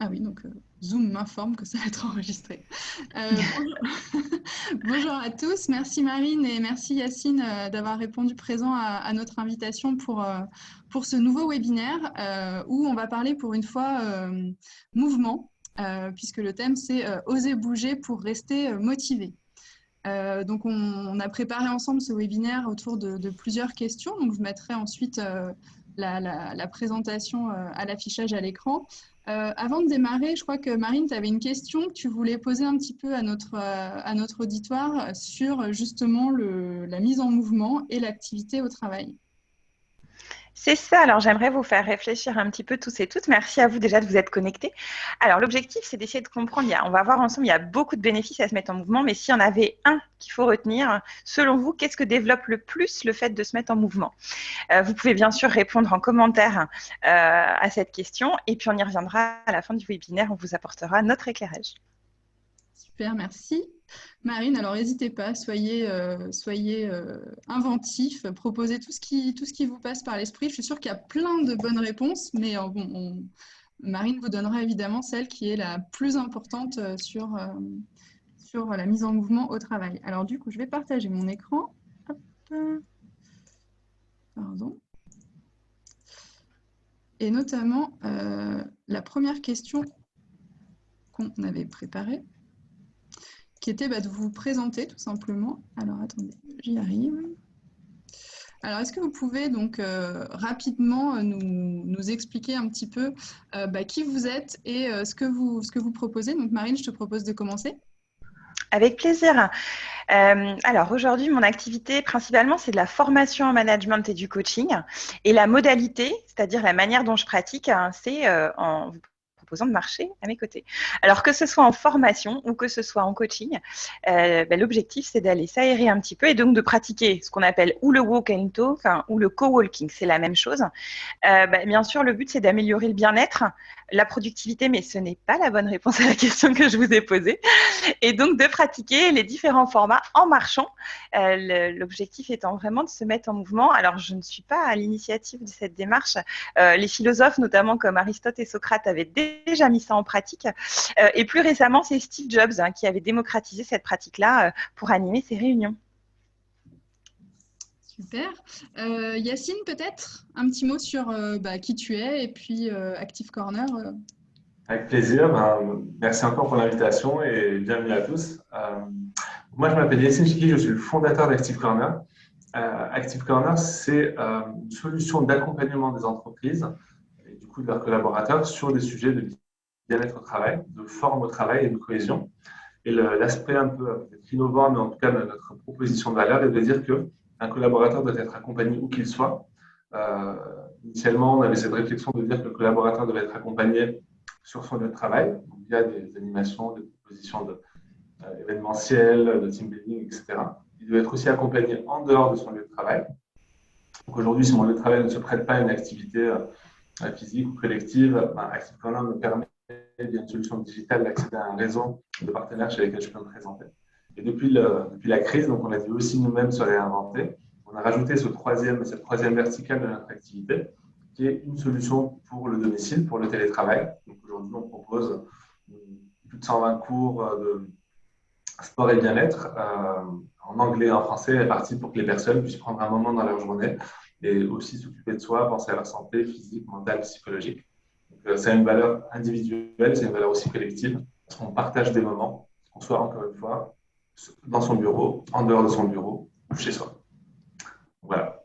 Ah oui, donc Zoom m'informe que ça va être enregistré. Bonjour. Bonjour à tous, merci Marine et merci Yacine d'avoir répondu présent à notre invitation pour ce nouveau webinaire où on va parler pour une fois mouvement, puisque le thème c'est oser bouger pour rester motivé. Donc on a préparé ensemble ce webinaire autour de plusieurs questions, donc je mettrai ensuite la présentation à l'affichage à l'écran. Avant de démarrer, je crois que Marine, tu avais une question que tu voulais poser un petit peu à notre auditoire sur justement la mise en mouvement et l'activité au travail. C'est ça, alors j'aimerais vous faire réfléchir un petit peu tous et toutes. Merci à vous déjà de vous être connectés. Alors l'objectif, c'est d'essayer de comprendre, on va voir ensemble, il y a beaucoup de bénéfices à se mettre en mouvement, mais s'il y en avait un qu'il faut retenir, selon vous, qu'est-ce que développe le plus le fait de se mettre en mouvement? Vous pouvez bien sûr répondre en commentaire à cette question, et puis on y reviendra à la fin du webinaire, on vous apportera notre éclairage. Super, merci. Marine, alors n'hésitez pas, soyez inventifs, proposez tout ce qui vous passe par l'esprit. Je suis sûre qu'il y a plein de bonnes réponses, mais Marine vous donnera évidemment celle qui est la plus importante sur la mise en mouvement au travail. Alors du coup, je vais partager mon écran. Hop. Pardon. Et notamment, la première question qu'on avait préparée, qui était de vous présenter tout simplement. Alors attendez, j'y arrive. Alors est-ce que vous pouvez donc rapidement nous expliquer un petit peu qui vous êtes et ce que vous proposez? Donc Marine, je te propose de commencer. Avec plaisir. Alors aujourd'hui, mon activité principalement, c'est de la formation en management et du coaching. Et la modalité, c'est-à-dire la manière dont je pratique, c'est en vous proposant de marcher à mes côtés. Alors que ce soit en formation ou que ce soit en coaching, l'objectif, c'est d'aller s'aérer un petit peu et donc de pratiquer ce qu'on appelle ou le walk and talk ou le co-walking. C'est la même chose. Bien sûr, le but, c'est d'améliorer le bien-être, la productivité, mais ce n'est pas la bonne réponse à la question que je vous ai posée. Et donc, de pratiquer les différents formats en marchant. L'objectif étant vraiment de se mettre en mouvement. Alors, je ne suis pas à l'initiative de cette démarche. Les philosophes, notamment comme Aristote et Socrate, avaient déjà mis ça en pratique. Et plus récemment, c'est Steve Jobs qui avait démocratisé cette pratique-là pour animer ses réunions. Super. Yacine, peut-être un petit mot sur qui tu es et puis Active Corner. Avec plaisir. Merci encore pour l'invitation et bienvenue à tous. Moi, je m'appelle Yacine Chiki, je suis le fondateur d'Active Corner. Active Corner, c'est une solution d'accompagnement des entreprises et du coup de leurs collaborateurs sur des sujets de bien-être au travail, de forme au travail et de cohésion. Et l'aspect un peu innovant, mais en tout cas notre proposition de valeur est de dire qu'un collaborateur doit être accompagné où qu'il soit. Initialement, on avait cette réflexion de dire que le collaborateur devait être accompagné sur son lieu de travail, donc via des animations, des propositions événementielles, de team building, etc. Il doit être aussi accompagné en dehors de son lieu de travail. Donc aujourd'hui, si mon lieu de travail ne se prête pas à une activité physique ou collective, Active Corner me permet, via une solution digitale, d'accéder à un réseau de partenaires chez lesquels je peux me présenter. Et depuis la crise, donc on a dû aussi nous-mêmes se réinventer. On a rajouté cette troisième verticale de notre activité, qui est une solution pour le domicile, pour le télétravail. Donc aujourd'hui, on propose plus de 120 cours de sport et bien-être en anglais et en français, répartis pour que les personnes puissent prendre un moment dans leur journée et aussi s'occuper de soi, penser à leur santé physique, mentale, psychologique. C'est une valeur individuelle, c'est une valeur aussi collective, parce qu'on partage des moments, qu'on soit encore une fois dans son bureau, en dehors de son bureau, ou chez soi. Voilà.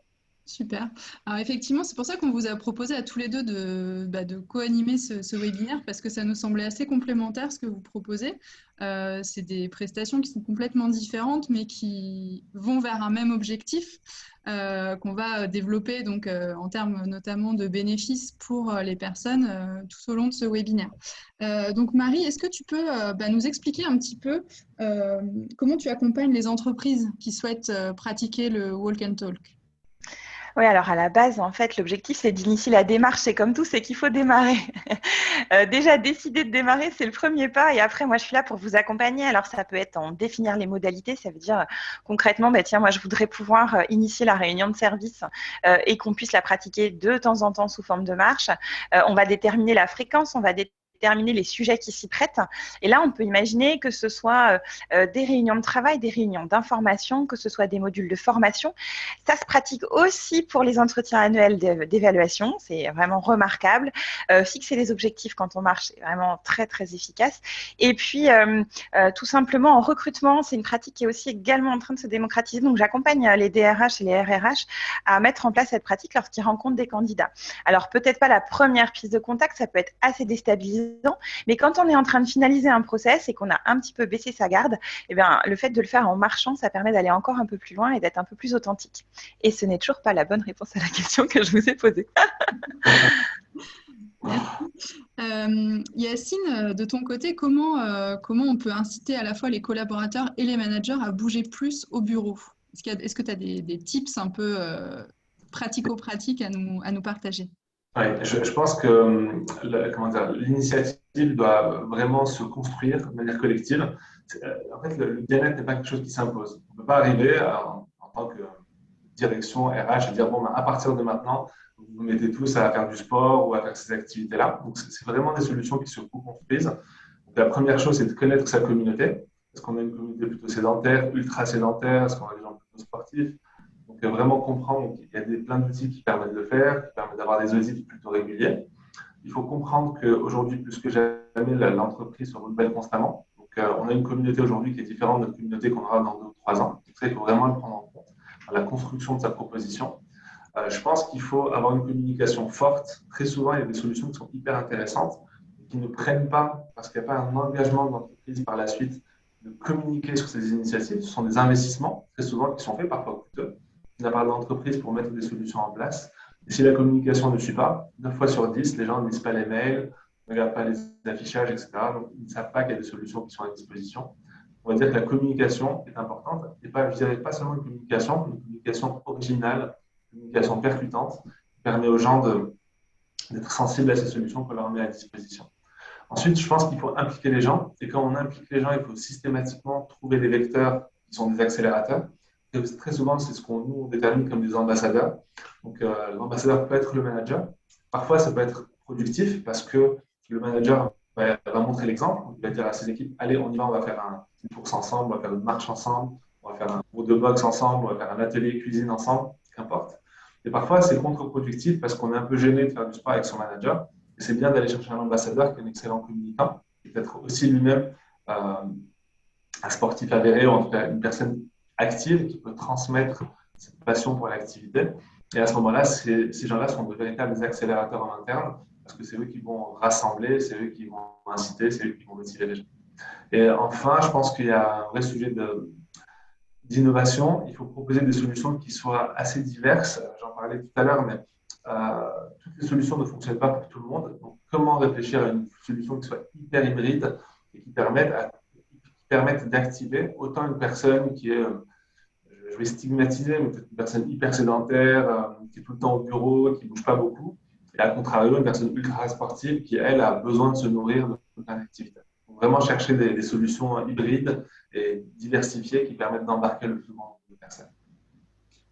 Super. Alors effectivement, c'est pour ça qu'on vous a proposé à tous les deux de co-animer ce webinaire parce que ça nous semblait assez complémentaire ce que vous proposez. C'est des prestations qui sont complètement différentes mais qui vont vers un même objectif qu'on va développer donc, en termes notamment de bénéfices pour les personnes tout au long de ce webinaire. Donc Marie, est-ce que tu peux nous expliquer un petit peu comment tu accompagnes les entreprises qui souhaitent pratiquer le Walk and Talk? Oui, alors à la base, en fait, l'objectif, c'est d'initier la démarche. C'est comme tout, c'est qu'il faut démarrer. Déjà, décider de démarrer, c'est le premier pas. Et après, moi, je suis là pour vous accompagner. Alors, ça peut être en définir les modalités. Ça veut dire concrètement, tiens, moi, je voudrais pouvoir initier la réunion de service et qu'on puisse la pratiquer de temps en temps sous forme de marche. On va déterminer la fréquence, on va déterminer déterminer les sujets qui s'y prêtent. Et là, on peut imaginer que ce soit des réunions de travail, des réunions d'information, que ce soit des modules de formation. Ça se pratique aussi pour les entretiens annuels d'évaluation. C'est vraiment remarquable. Fixer les objectifs quand on marche, c'est vraiment très, très efficace. Et puis, tout simplement, en recrutement, c'est une pratique qui est aussi également en train de se démocratiser. Donc, j'accompagne les DRH et les RRH à mettre en place cette pratique lorsqu'ils rencontrent des candidats. Alors, peut-être pas la première prise de contact, ça peut être assez déstabilisant, mais quand on est en train de finaliser un process et qu'on a un petit peu baissé sa garde, eh bien, le fait de le faire en marchant, ça permet d'aller encore un peu plus loin et d'être un peu plus authentique. Et ce n'est toujours pas la bonne réponse à la question que je vous ai posée. Yacine, de ton côté, comment on peut inciter à la fois les collaborateurs et les managers à bouger plus au bureau? Est-ce que tu as des tips un peu pratico-pratiques à nous partager? Oui, je pense que l'initiative doit vraiment se construire de manière collective. En fait, le bien-être n'est pas quelque chose qui s'impose. On ne peut pas arriver en tant que direction RH et dire, bon, à partir de maintenant, vous vous mettez tous à faire du sport ou à faire ces activités-là. Donc, c'est vraiment des solutions qui se co-construisent. Donc, la première chose, c'est de connaître sa communauté. Est-ce qu'on a une communauté plutôt sédentaire, ultra sédentaire? Est-ce qu'on a des gens plutôt sportifs? Donc, vraiment comprendre qu'il y a plein d'outils qui permettent de le faire, qui permettent d'avoir des audits plutôt réguliers. Il faut comprendre qu'aujourd'hui, plus que jamais, l'entreprise se renouvelle constamment. Donc, on a une communauté aujourd'hui qui est différente de notre communauté qu'on aura dans 2 ou 3 ans. Donc, ça, il faut vraiment le prendre en compte dans la construction de sa proposition. Je pense qu'il faut avoir une communication forte. Très souvent, il y a des solutions qui sont hyper intéressantes et qui ne prennent pas, parce qu'il n'y a pas un engagement de l'entreprise par la suite de communiquer sur ces initiatives. Ce sont des investissements, très souvent, qui sont faits, parfois coûteux, de la part de l'entreprise pour mettre des solutions en place. Et si la communication ne suit pas, 9 fois sur 10, les gens ne lisent pas les mails, ne regardent pas les affichages, etc. Donc, ils ne savent pas qu'il y a des solutions qui sont à disposition. On va dire que la communication est importante, et pas, je dirais pas seulement une communication originale, une communication percutante, qui permet aux gens d'être sensibles à ces solutions qu'on leur met à disposition. Ensuite, je pense qu'il faut impliquer les gens, et quand on implique les gens, il faut systématiquement trouver des vecteurs qui sont des accélérateurs. Et très souvent, c'est ce qu'on nous détermine comme des ambassadeurs. Donc, l'ambassadeur peut être le manager. Parfois, ça peut être productif parce que le manager va montrer l'exemple. Il va dire à ses équipes, allez, on y va, on va faire une course ensemble, on va faire une marche ensemble, on va faire un cours de boxe ensemble, on va faire un atelier cuisine ensemble, qu'importe. Et parfois, c'est contre-productif parce qu'on est un peu gêné de faire du sport avec son manager. Et c'est bien d'aller chercher un ambassadeur qui est un excellent communicant, qui peut être aussi lui-même un sportif avéré ou en tout cas une personne active qui peut transmettre cette passion pour l'activité. Et à ce moment-là, ces gens-là sont de véritables accélérateurs en interne parce que c'est eux qui vont rassembler, c'est eux qui vont inciter, c'est eux qui vont motiver les gens. Et enfin, je pense qu'il y a un vrai sujet d'innovation. Il faut proposer des solutions qui soient assez diverses. J'en parlais tout à l'heure, mais toutes les solutions ne fonctionnent pas pour tout le monde. Donc, comment réfléchir à une solution qui soit hyper hybride et qui permette d'activer autant une personne qui est, je vais stigmatiser, mais peut-être une personne hyper sédentaire, qui est tout le temps au bureau, qui ne bouge pas beaucoup, et à contrario, une personne ultra sportive qui, elle, a besoin de se nourrir de plein d'activités. Donc, vraiment chercher des solutions hybrides et diversifiées qui permettent d'embarquer le plus grand nombre de personnes.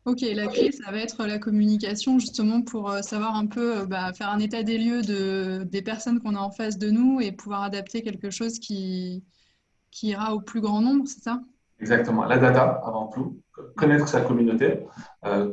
Ok, la clé, ça va être la communication justement pour savoir un peu faire un état des lieux des personnes qu'on a en face de nous et pouvoir adapter quelque chose qui ira au plus grand nombre, c'est ça? Exactement. La data, avant tout, connaître sa communauté.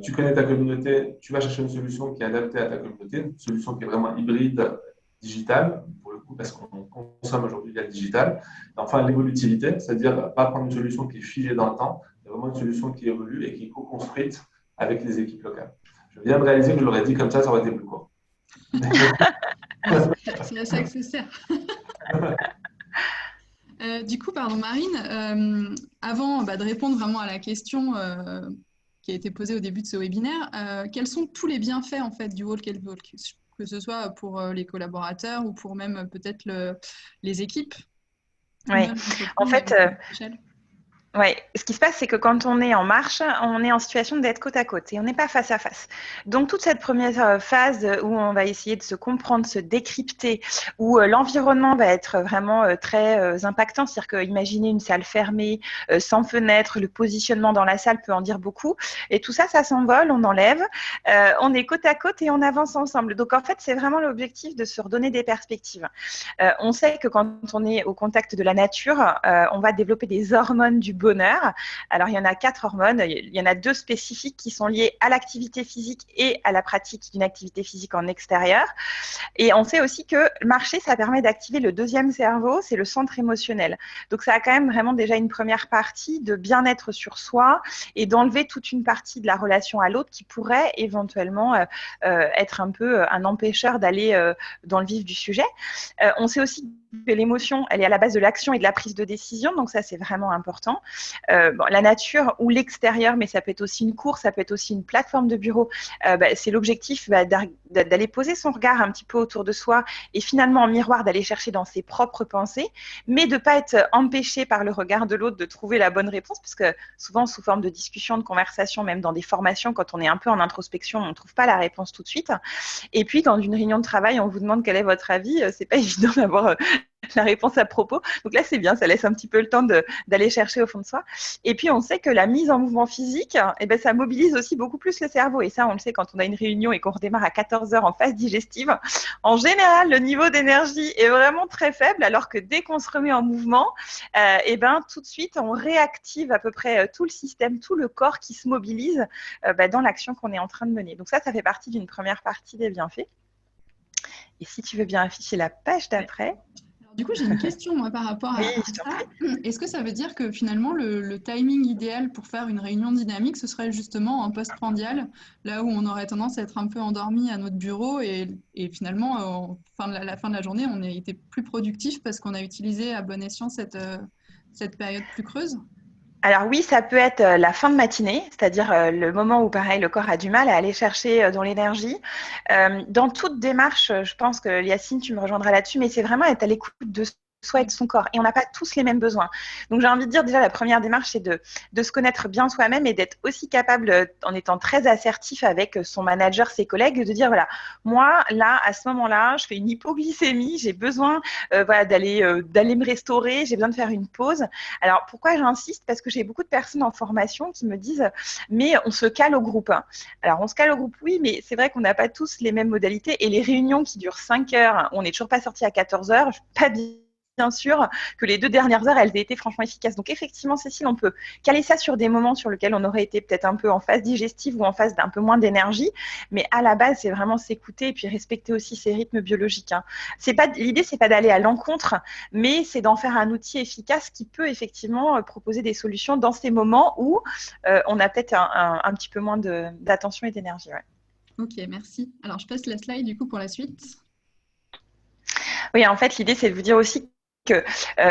Tu connais ta communauté, tu vas chercher une solution qui est adaptée à ta communauté, une solution qui est vraiment hybride, digitale, pour le coup, parce qu'on consomme aujourd'hui via le digital. Et enfin, l'évolutivité, c'est-à-dire pas prendre une solution qui est figée dans le temps, mais vraiment une solution qui évolue et qui est co-construite avec les équipes locales. Je viens de réaliser que je l'aurais dit comme ça aurait été plus court. C'est à ça que ça sert. Du coup, pardon Marine, avant de répondre vraiment à la question qui a été posée au début de ce webinaire, quels sont tous les bienfaits en fait du Walk and Talk, que ce soit pour les collaborateurs ou pour même peut-être les équipes? Oui, en fait, Ouais, ce qui se passe, c'est que quand on est en marche, on est en situation d'être côte à côte et on n'est pas face à face. Donc, toute cette première phase où on va essayer de se comprendre, se décrypter, où l'environnement va être vraiment très impactant, c'est-à-dire que imaginez une salle fermée, sans fenêtre, le positionnement dans la salle peut en dire beaucoup. Et tout ça, ça s'envole, on enlève, on est côte à côte et on avance ensemble. Donc, en fait, c'est vraiment l'objectif de se redonner des perspectives. On sait que quand on est au contact de la nature, on va développer des hormones du bonheur. Alors, il y en a 4 hormones. Il y en a 2 spécifiques qui sont liées à l'activité physique et à la pratique d'une activité physique en extérieur. Et on sait aussi que marcher, ça permet d'activer le deuxième cerveau, c'est le centre émotionnel. Donc, ça a quand même vraiment déjà une première partie de bien-être sur soi et d'enlever toute une partie de la relation à l'autre qui pourrait éventuellement être un peu un empêcheur d'aller dans le vif du sujet. On sait aussi que l'émotion, elle est à la base de l'action et de la prise de décision, donc ça, c'est vraiment important. La nature ou l'extérieur, mais ça peut être aussi une cour, ça peut être aussi une plateforme de bureau, c'est l'objectif d'aller poser son regard un petit peu autour de soi et finalement en miroir d'aller chercher dans ses propres pensées, mais de ne pas être empêché par le regard de l'autre de trouver la bonne réponse, parce que souvent sous forme de discussion, de conversation, même dans des formations, quand on est un peu en introspection, on ne trouve pas la réponse tout de suite. Et puis, dans une réunion de travail, on vous demande quel est votre avis. C'est pas évident d'avoir la réponse à propos. Donc là, c'est bien, ça laisse un petit peu le temps d'aller chercher au fond de soi. Et puis, on sait que la mise en mouvement physique, ça mobilise aussi beaucoup plus le cerveau. Et ça, on le sait quand on a une réunion et qu'on redémarre à 14 heures en phase digestive. En général, le niveau d'énergie est vraiment très faible, alors que dès qu'on se remet en mouvement, tout de suite, on réactive à peu près tout le système, tout le corps qui se mobilise dans l'action qu'on est en train de mener. Donc ça fait partie d'une première partie des bienfaits. Et si tu veux bien afficher la page d'après. Alors, du coup, j'ai une question moi, par rapport à ça. Est-ce que ça veut dire que finalement, le timing idéal pour faire une réunion dynamique, ce serait justement en post-prandial, là où on aurait tendance à être un peu endormi à notre bureau et finalement, la fin de la journée, on a été plus productif parce qu'on a utilisé à bon escient cette période plus creuse? Alors oui, ça peut être la fin de matinée, c'est-à-dire le moment où, pareil, le corps a du mal à aller chercher dans l'énergie. Dans toute démarche, je pense que Yacine, tu me rejoindras là-dessus, mais c'est vraiment être à l'écoute de soi et de son corps. Et on n'a pas tous les mêmes besoins. Donc j'ai envie de dire déjà, la première démarche, c'est de se connaître bien soi-même et d'être aussi capable, en étant très assertif avec son manager, ses collègues, de dire, voilà, moi, là, à ce moment-là, je fais une hypoglycémie, j'ai besoin d'aller me restaurer, j'ai besoin de faire une pause. Alors, pourquoi j'insiste? Parce que j'ai beaucoup de personnes en formation qui me disent « mais on se cale au groupe ». Alors, on se cale au groupe, oui, mais c'est vrai qu'on n'a pas tous les mêmes modalités. Et les réunions qui durent 5 heures, on n'est toujours pas sorti à 14 heures, je ne suis pas bien sûr que les 2 dernières heures, elles aient été franchement efficaces. Donc, effectivement, Cécile, on peut caler ça sur des moments sur lesquels on aurait été peut-être un peu en phase digestive ou en phase d'un peu moins d'énergie. Mais à la base, c'est vraiment s'écouter et puis respecter aussi ses rythmes biologiques. L'idée, c'est pas d'aller à l'encontre, mais c'est d'en faire un outil efficace qui peut effectivement proposer des solutions dans ces moments où on a peut-être un petit peu moins d'attention et d'énergie. Ouais. Ok, merci. Alors, je passe la slide du coup pour la suite. Oui, en fait, l'idée, c'est de vous dire aussi que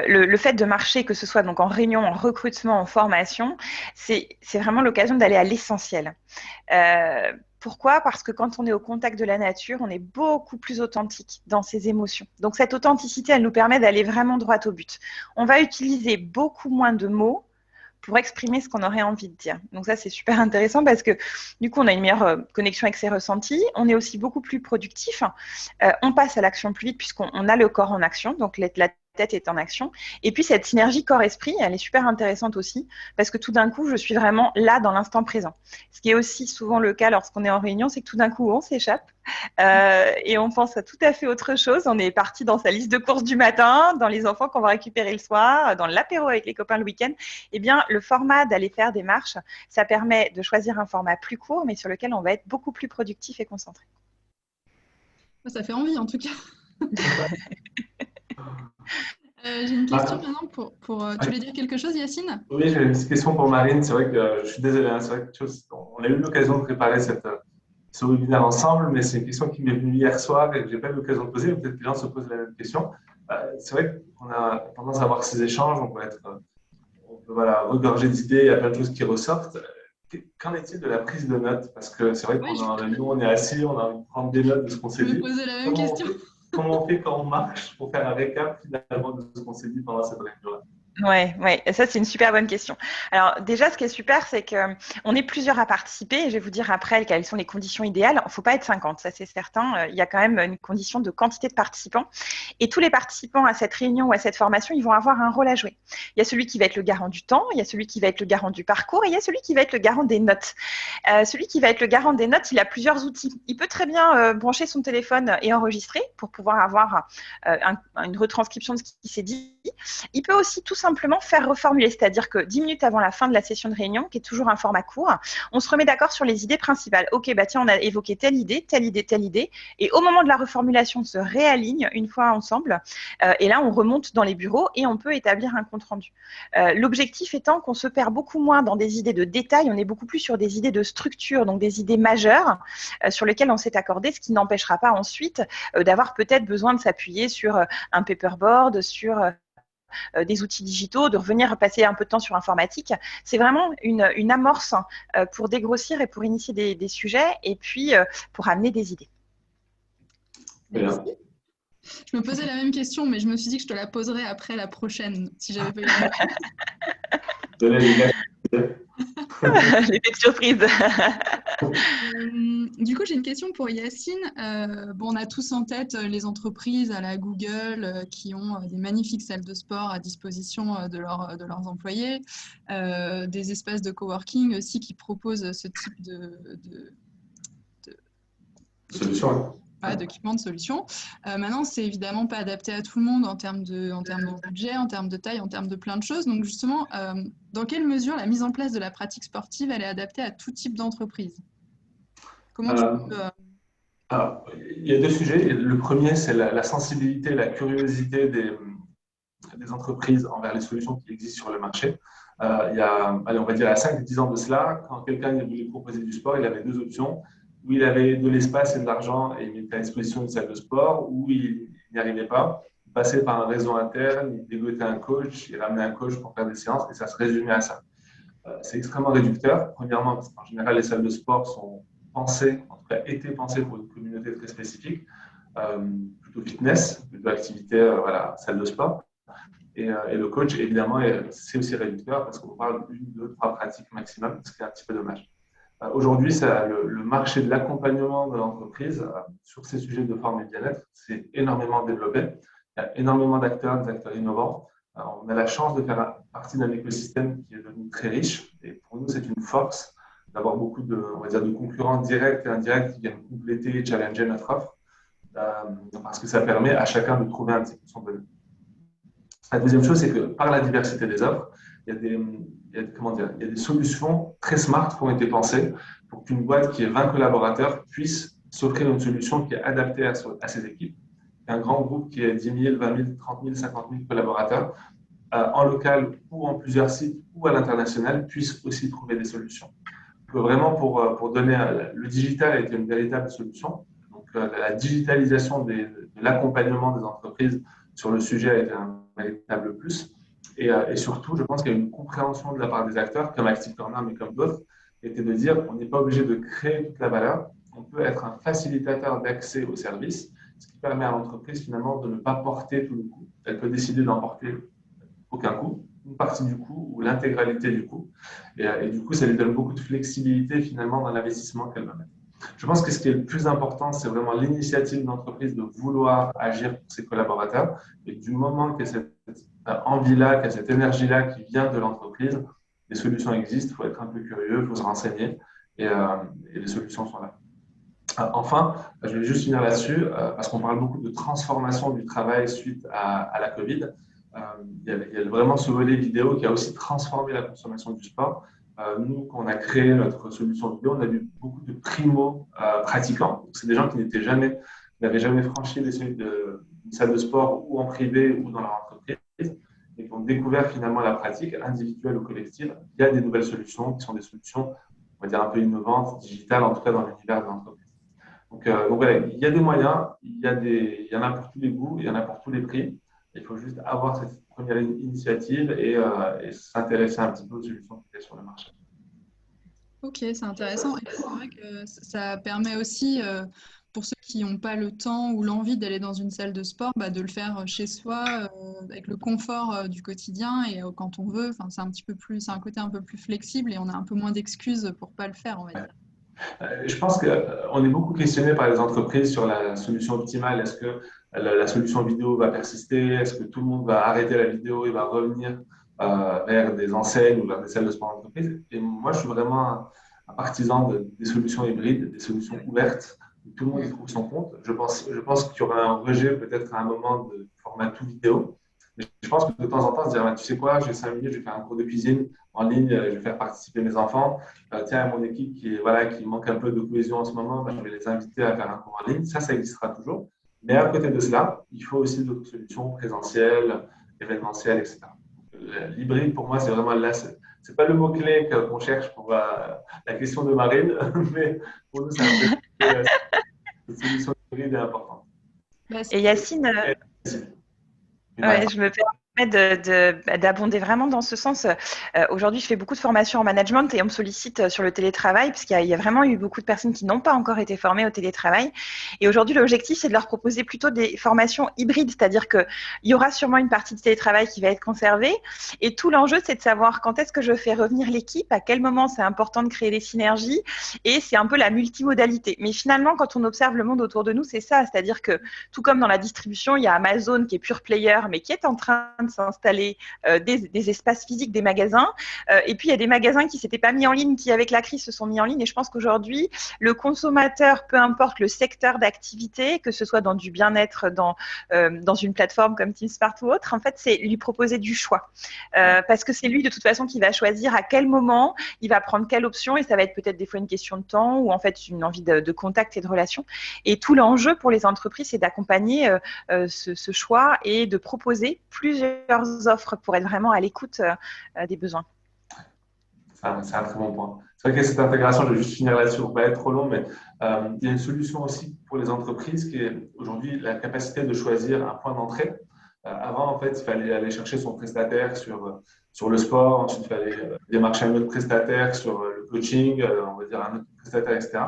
le fait de marcher, que ce soit donc en réunion, en recrutement, en formation, c'est vraiment l'occasion d'aller à l'essentiel. Pourquoi? Parce que quand on est au contact de la nature, on est beaucoup plus authentique dans ses émotions. Donc cette authenticité, elle nous permet d'aller vraiment droit au but. On va utiliser beaucoup moins de mots pour exprimer ce qu'on aurait envie de dire. Donc ça, c'est super intéressant parce que du coup, on a une meilleure connexion avec ses ressentis. On est aussi beaucoup plus productif. On passe à l'action plus vite puisqu'on a le corps en action. Donc la tête est en action. Et puis cette synergie corps-esprit, elle est super intéressante aussi parce que tout d'un coup, je suis vraiment là dans l'instant présent. Ce qui est aussi souvent le cas lorsqu'on est en réunion, c'est que tout d'un coup, on s'échappe et on pense à tout à fait autre chose. On est parti dans sa liste de courses du matin, dans les enfants qu'on va récupérer le soir, dans l'apéro avec les copains le week-end. Eh bien, le format d'aller faire des marches, ça permet de choisir un format plus court, mais sur lequel on va être beaucoup plus productif et concentré. Ça fait envie en tout cas. J'ai une question maintenant tu voulais dire quelque chose, Yacine? Oui, j'ai une petite question pour Marine. C'est vrai que je suis désolé, hein, c'est vrai que on a eu l'occasion de préparer ce webinaire ensemble, mais c'est une question qui m'est venue hier soir et que je n'ai pas eu l'occasion de poser. Peut-être que les gens se posent la même question. C'est vrai qu'on a tendance à avoir ces échanges, on peut regorger d'idées, il y a plein de choses qui ressortent. Qu'en est-il de la prise de notes? Parce que c'est vrai qu'on est en réunion, on est assis, on a envie de prendre des notes de ce qu'on s'est dit. Je me posais la même question. Comment on fait quand on marche pour faire un récap finalement de ce qu'on s'est dit pendant cette réunion-là? Ouais, ouais, et ça c'est une super bonne question. Alors déjà, ce qui est super, c'est qu'on est plusieurs à participer. Et je vais vous dire après quelles sont les conditions idéales. Il ne faut pas être 50, ça c'est certain. Il y a quand même une condition de quantité de participants. Et tous les participants à cette réunion ou à cette formation, ils vont avoir un rôle à jouer. Il y a celui qui va être le garant du temps, il y a celui qui va être le garant du parcours, et il y a celui qui va être le garant des notes. Celui qui va être le garant des notes, il a plusieurs outils. Il peut très bien brancher son téléphone et enregistrer pour pouvoir avoir une retranscription de ce qui s'est dit. Il peut aussi tout simplement faire reformuler, c'est-à-dire que 10 minutes avant la fin de la session de réunion, qui est toujours un format court, on se remet d'accord sur les idées principales. Ok, bah tiens, on a évoqué telle idée, telle idée, telle idée, et au moment de la reformulation, on se réaligne une fois ensemble, et là, on remonte dans les bureaux et on peut établir un compte-rendu. L'objectif étant qu'on se perd beaucoup moins dans des idées de détail, on est beaucoup plus sur des idées de structure, donc des idées majeures sur lesquelles on s'est accordé, ce qui n'empêchera pas ensuite d'avoir peut-être besoin de s'appuyer sur un paperboard, sur des outils digitaux, de revenir passer un peu de temps sur informatique. C'est vraiment une amorce pour dégrossir et pour initier des sujets et puis pour amener des idées. Merci. Je me posais la même question, mais je me suis dit que je te la poserais après la prochaine, si j'avais pas eu la L'effet de surprise. Du coup, j'ai une question pour Yacine. On a tous en tête les entreprises à la Google qui ont des magnifiques salles de sport à disposition de leurs employés, des espaces de coworking aussi qui proposent ce type de Solution. d'équipement, de solutions. Maintenant, c'est évidemment pas adapté à tout le monde en termes de budget, en termes de taille, en termes de plein de choses. Donc justement, dans quelle mesure la mise en place de la pratique sportive, elle est adaptée à tout type d'entreprise? Comment tu peux... Alors, il y a deux sujets. Le premier, c'est la sensibilité, la curiosité des entreprises envers les solutions qui existent sur le marché. Il y a, allez, on va dire, à 5-10 ans de cela, quand quelqu'un voulait proposer du sport, il avait deux options. Où il avait de l'espace et de l'argent et il mettait à disposition une salle de sport, où il n'y arrivait pas. Il passait par un réseau interne, il dégotait un coach, il ramenait un coach pour faire des séances et ça se résumait à ça. C'est extrêmement réducteur. Premièrement, parce qu'en général, les salles de sport sont pensées, en tout cas étaient pensées pour une communauté très spécifique, plutôt fitness, plutôt activité, voilà, salle de sport. Et le coach, évidemment, c'est aussi réducteur parce qu'on parle d'une, deux, trois pratiques maximum, ce qui est un petit peu dommage. Aujourd'hui, le marché de l'accompagnement de l'entreprise sur ces sujets de forme et bien-être, c'est énormément développé. Il y a énormément d'acteurs, des acteurs innovants. On a la chance de faire partie d'un écosystème qui est devenu très riche. Et pour nous, c'est une force d'avoir beaucoup on va dire, de concurrents directs et indirects qui viennent compléter et challenger notre offre parce que ça permet à chacun de trouver un petit peu son bonheur. La deuxième chose, c'est que par la diversité des offres, il y a des solutions très smart qui ont été pensées pour qu'une boîte qui ait 20 collaborateurs puisse s'offrir une solution qui est adaptée à ses équipes. Un grand groupe qui a 10 000, 20 000, 30 000, 50 000 collaborateurs, en local ou en plusieurs sites ou à l'international, puisse aussi trouver des solutions. Donc, vraiment, pour donner, le digital a été une véritable solution. Donc, la digitalisation de l'accompagnement des entreprises sur le sujet a été un véritable plus. Et surtout, je pense qu'il y a une compréhension de la part des acteurs, comme Active Corner, mais comme d'autres, était de dire qu'on n'est pas obligé de créer toute la valeur. On peut être un facilitateur d'accès aux services, ce qui permet à l'entreprise finalement de ne pas porter tout le coût. Elle peut décider d'en porter aucun coût, une partie du coût ou l'intégralité du coût. Et du coup, ça lui donne beaucoup de flexibilité finalement dans l'investissement qu'elle va mettre. Je pense que ce qui est le plus important, c'est vraiment l'initiative d'entreprise de vouloir agir pour ses collaborateurs. Et du moment qu'il y a cette envie-là, qu'il y a cette énergie-là qui vient de l'entreprise, les solutions existent, il faut être un peu curieux, il faut se renseigner et les solutions sont là. Enfin, je vais juste finir là-dessus, parce qu'on parle beaucoup de transformation du travail suite à la Covid. Il y a vraiment ce volet vidéo qui a aussi transformé la consommation du sport. Nous, quand on a créé notre solution vidéo, on a eu beaucoup de primo-pratiquants. C'est des gens qui n'avaient jamais franchi les seuils d'une salle de sport ou en privé ou dans leur entreprise et qui ont découvert finalement la pratique individuelle ou collective via des nouvelles solutions qui sont des solutions, on va dire, un peu innovantes, digitales, en tout cas dans l'univers de l'entreprise. Donc voilà, il y a des moyens, il y en a pour tous les goûts, il y en a pour tous les prix. Il faut juste avoir cette première initiative et s'intéresser un petit peu aux solutions qui sont sur le marché. Ok, c'est intéressant. Et c'est vrai que ça permet aussi pour ceux qui n'ont pas le temps ou l'envie d'aller dans une salle de sport, bah, de le faire chez soi, avec le confort du quotidien et quand on veut. Enfin, c'est un côté un peu plus flexible et on a un peu moins d'excuses pour pas le faire, on va dire. Je pense qu'on est beaucoup questionné par les entreprises sur la solution optimale. Est-ce que la solution vidéo va persister? Est-ce que tout le monde va arrêter la vidéo et va revenir vers des enseignes ou vers des salles de sport d'entreprise? Et moi, je suis vraiment un partisan des solutions hybrides, des solutions ouvertes, où tout le monde y trouve son compte. Je pense qu'il y aura un rejet peut-être à un moment de format tout vidéo. Mais je pense que de temps en temps, se dire, bah, tu sais quoi, j'ai 5 minutes, je vais faire un cours de cuisine en ligne, je vais faire participer mes enfants. Tiens, mon équipe qui manque un peu de cohésion en ce moment, bah, je vais les inviter à faire un cours en ligne. Ça existera toujours. Mais à côté de cela, il faut aussi d'autres solutions présentielles, événementielles, etc. L'hybride, pour moi, c'est vraiment là. C'est pas le mot-clé qu'on cherche pour la question de Marine, mais pour nous, c'est un peu cette solution hybride est importante. Et Yacine, je me permets d'abonder vraiment dans ce sens. Aujourd'hui, je fais beaucoup de formations en management et on me sollicite sur le télétravail parce qu'il y a vraiment eu beaucoup de personnes qui n'ont pas encore été formées au télétravail. Et aujourd'hui, l'objectif, c'est de leur proposer plutôt des formations hybrides, c'est-à-dire qu'il y aura sûrement une partie de télétravail qui va être conservée. Et tout l'enjeu, c'est de savoir quand est-ce que je fais revenir l'équipe, à quel moment c'est important de créer des synergies. Et c'est un peu la multimodalité. Mais finalement, quand on observe le monde autour de nous, c'est ça. C'est-à-dire que tout comme dans la distribution, il y a Amazon qui est pure player, mais qui est en train de s'installer des espaces physiques, des magasins. Et puis, il y a des magasins qui ne s'étaient pas mis en ligne, qui, avec la crise, se sont mis en ligne. Et je pense qu'aujourd'hui, le consommateur, peu importe le secteur d'activité, que ce soit dans du bien-être, dans une plateforme comme TeamSmart ou autre, en fait, c'est lui proposer du choix. Parce que c'est lui, de toute façon, qui va choisir à quel moment il va prendre quelle option. Et ça va être peut-être des fois une question de temps ou en fait une envie de contact et de relation. Et tout l'enjeu pour les entreprises, c'est d'accompagner ce choix et de proposer plusieurs offres pour être vraiment à l'écoute des besoins. C'est un très bon point. C'est vrai que cette intégration, je vais juste finir là-dessus pour ne pas être trop long, mais il y a une solution aussi pour les entreprises qui est aujourd'hui la capacité de choisir un point d'entrée. Avant, en fait, il fallait aller chercher son prestataire sur le sport, ensuite il fallait démarcher un autre prestataire sur le coaching, on va dire un autre prestataire, etc.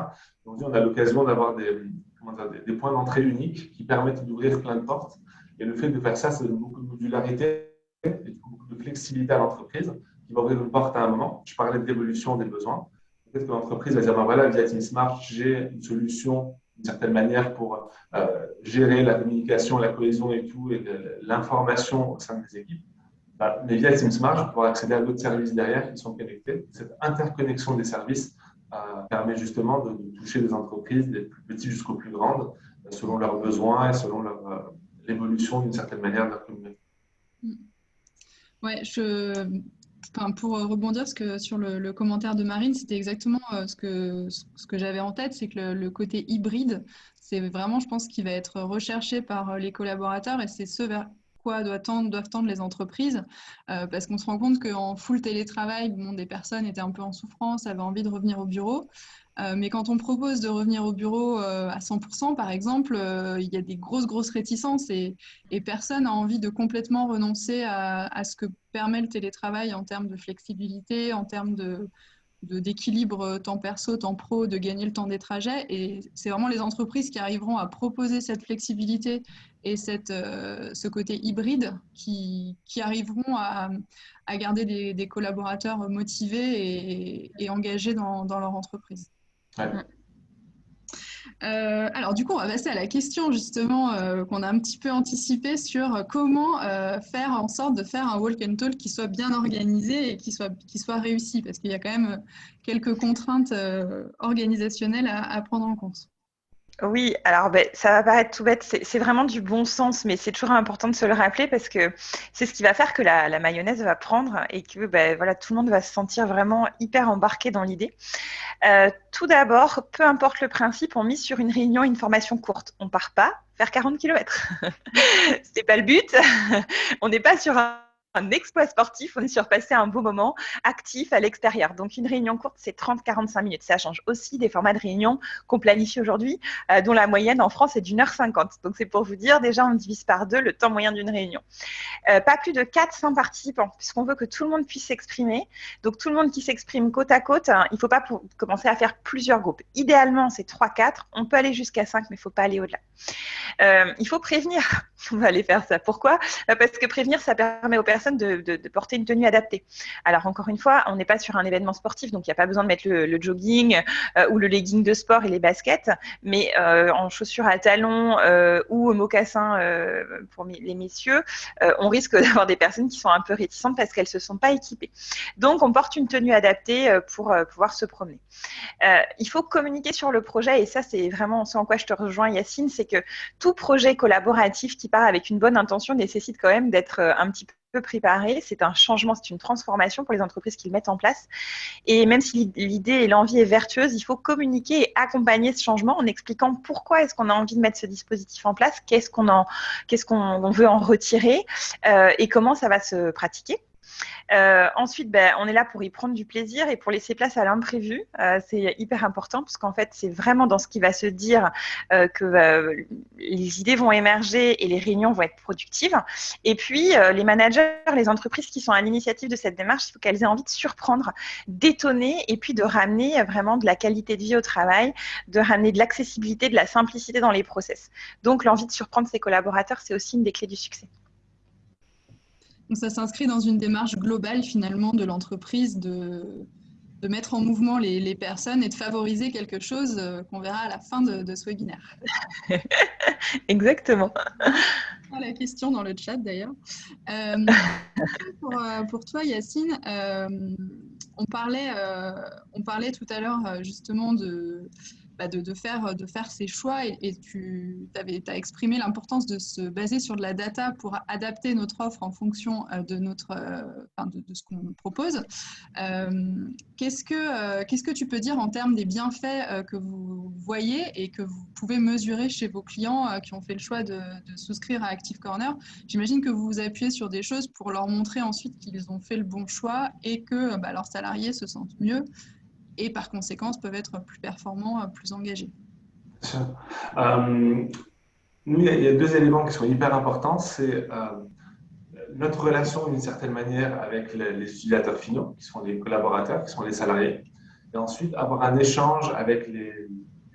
Aujourd'hui, on a l'occasion d'avoir des points d'entrée uniques qui permettent d'ouvrir plein de portes. Et le fait de faire ça, ça donne beaucoup de modularité et beaucoup de flexibilité à l'entreprise qui va ouvrir une porte à un moment. Je parlais de l'évolution des besoins. Peut-être que l'entreprise va dire, ben voilà, via TeamSmart, j'ai une solution d'une certaine manière pour gérer la communication, la cohésion et tout, et l'information au sein des équipes. Mais via TeamSmart, je vais pouvoir accéder à d'autres services derrière qui sont connectés. Cette interconnexion des services permet justement de toucher des entreprises, des plus petites jusqu'aux plus grandes, selon leurs besoins et selon l'évolution d'une certaine manière de leur communauté. Ouais, pour rebondir sur le commentaire de Marine, c'était exactement ce que j'avais en tête, c'est que le côté hybride, c'est vraiment, je pense, qui va être recherché par les collaborateurs et c'est ce vers quoi doivent tendre les entreprises, parce qu'on se rend compte qu'en full télétravail, des personnes étaient un peu en souffrance, avaient envie de revenir au bureau. Mais quand on propose de revenir au bureau à 100%, par exemple, il y a des grosses réticences et personne n'a envie de complètement renoncer à ce que permet le télétravail en termes de flexibilité, en termes d'équilibre temps perso, temps pro, de gagner le temps des trajets. Et c'est vraiment les entreprises qui arriveront à proposer cette flexibilité et ce côté hybride qui arriveront à garder des collaborateurs motivés et engagés dans leur entreprise. Ouais. Alors du coup, on va passer à la question justement qu'on a un petit peu anticipée sur comment faire en sorte de faire un walk and talk qui soit bien organisé et qui soit réussi, parce qu'il y a quand même quelques contraintes organisationnelles à prendre en compte. Oui, alors ça va paraître tout bête, c'est vraiment du bon sens, mais c'est toujours important de se le rappeler parce que c'est ce qui va faire que la mayonnaise va prendre et que voilà, tout le monde va se sentir vraiment hyper embarqué dans l'idée. Tout d'abord, peu importe le principe, on mise sur une réunion, une formation courte. On part pas faire 40 km. C'est pas le but. On n'est pas sur un un exploit sportif, on est sur passer un beau moment actif à l'extérieur. Donc, une réunion courte, c'est 30-45 minutes. Ça change aussi des formats de réunion qu'on planifie aujourd'hui, dont la moyenne en France est d'1h50. Donc, c'est pour vous dire, déjà, on divise par 2 le temps moyen d'une réunion. Pas plus de 400 participants, puisqu'on veut que tout le monde puisse s'exprimer. Donc, tout le monde qui s'exprime côte à côte, hein, il ne faut pas commencer à faire plusieurs groupes. Idéalement, c'est 3-4. On peut aller jusqu'à 5, mais il ne faut pas aller au-delà. Il faut prévenir. On va aller faire ça. Pourquoi ? Parce que prévenir, ça permet aux personnes de porter une tenue adaptée. Alors, encore une fois, on n'est pas sur un événement sportif, donc il n'y a pas besoin de mettre le jogging ou le legging de sport et les baskets, mais en chaussures à talons ou au mocassin pour les messieurs, on risque d'avoir des personnes qui sont un peu réticentes parce qu'elles ne se sont pas équipées. Donc, on porte une tenue adaptée pour pouvoir se promener. Il faut communiquer sur le projet, et ça, c'est vraiment ce en quoi je te rejoins, Yacine, c'est que tout projet collaboratif qui part avec une bonne intention nécessite quand même d'être un petit peu préparé. C'est un changement, c'est une transformation pour les entreprises qui le mettent en place. Et même si l'idée et l'envie est vertueuse, il faut communiquer et accompagner ce changement en expliquant pourquoi est-ce qu'on a envie de mettre ce dispositif en place, qu'est-ce qu'on veut en retirer et comment ça va se pratiquer. Ensuite, on est là pour y prendre du plaisir et pour laisser place à l'imprévu. C'est hyper important parce qu'en fait, c'est vraiment dans ce qui va se dire que les idées vont émerger et les réunions vont être productives. Et puis, les managers, les entreprises qui sont à l'initiative de cette démarche, il faut qu'elles aient envie de surprendre, d'étonner et puis de ramener vraiment de la qualité de vie au travail, de ramener de l'accessibilité, de la simplicité dans les process. Donc, l'envie de surprendre ses collaborateurs, c'est aussi une des clés du succès. Donc ça s'inscrit dans une démarche globale finalement de l'entreprise de mettre en mouvement les personnes et de favoriser quelque chose qu'on verra à la fin de ce webinaire. Exactement. La question dans le chat d'ailleurs. Pour toi, Yacine, on parlait tout à l'heure justement de faire ses choix et tu as exprimé l'importance de se baser sur de la data pour adapter notre offre en fonction de ce qu'on propose. Qu'est-ce que tu peux dire en termes des bienfaits que vous voyez et que vous pouvez mesurer chez vos clients qui ont fait le choix de souscrire à Active Corner? J'imagine que vous vous appuyez sur des choses pour leur montrer ensuite qu'ils ont fait le bon choix et que leurs salariés se sentent mieux et par conséquent peuvent être plus performants, plus engagés. Nous, il y a 2 éléments qui sont hyper importants. C'est notre relation d'une certaine manière avec les utilisateurs finaux, qui sont les collaborateurs, qui sont les salariés. Et ensuite, avoir un échange avec les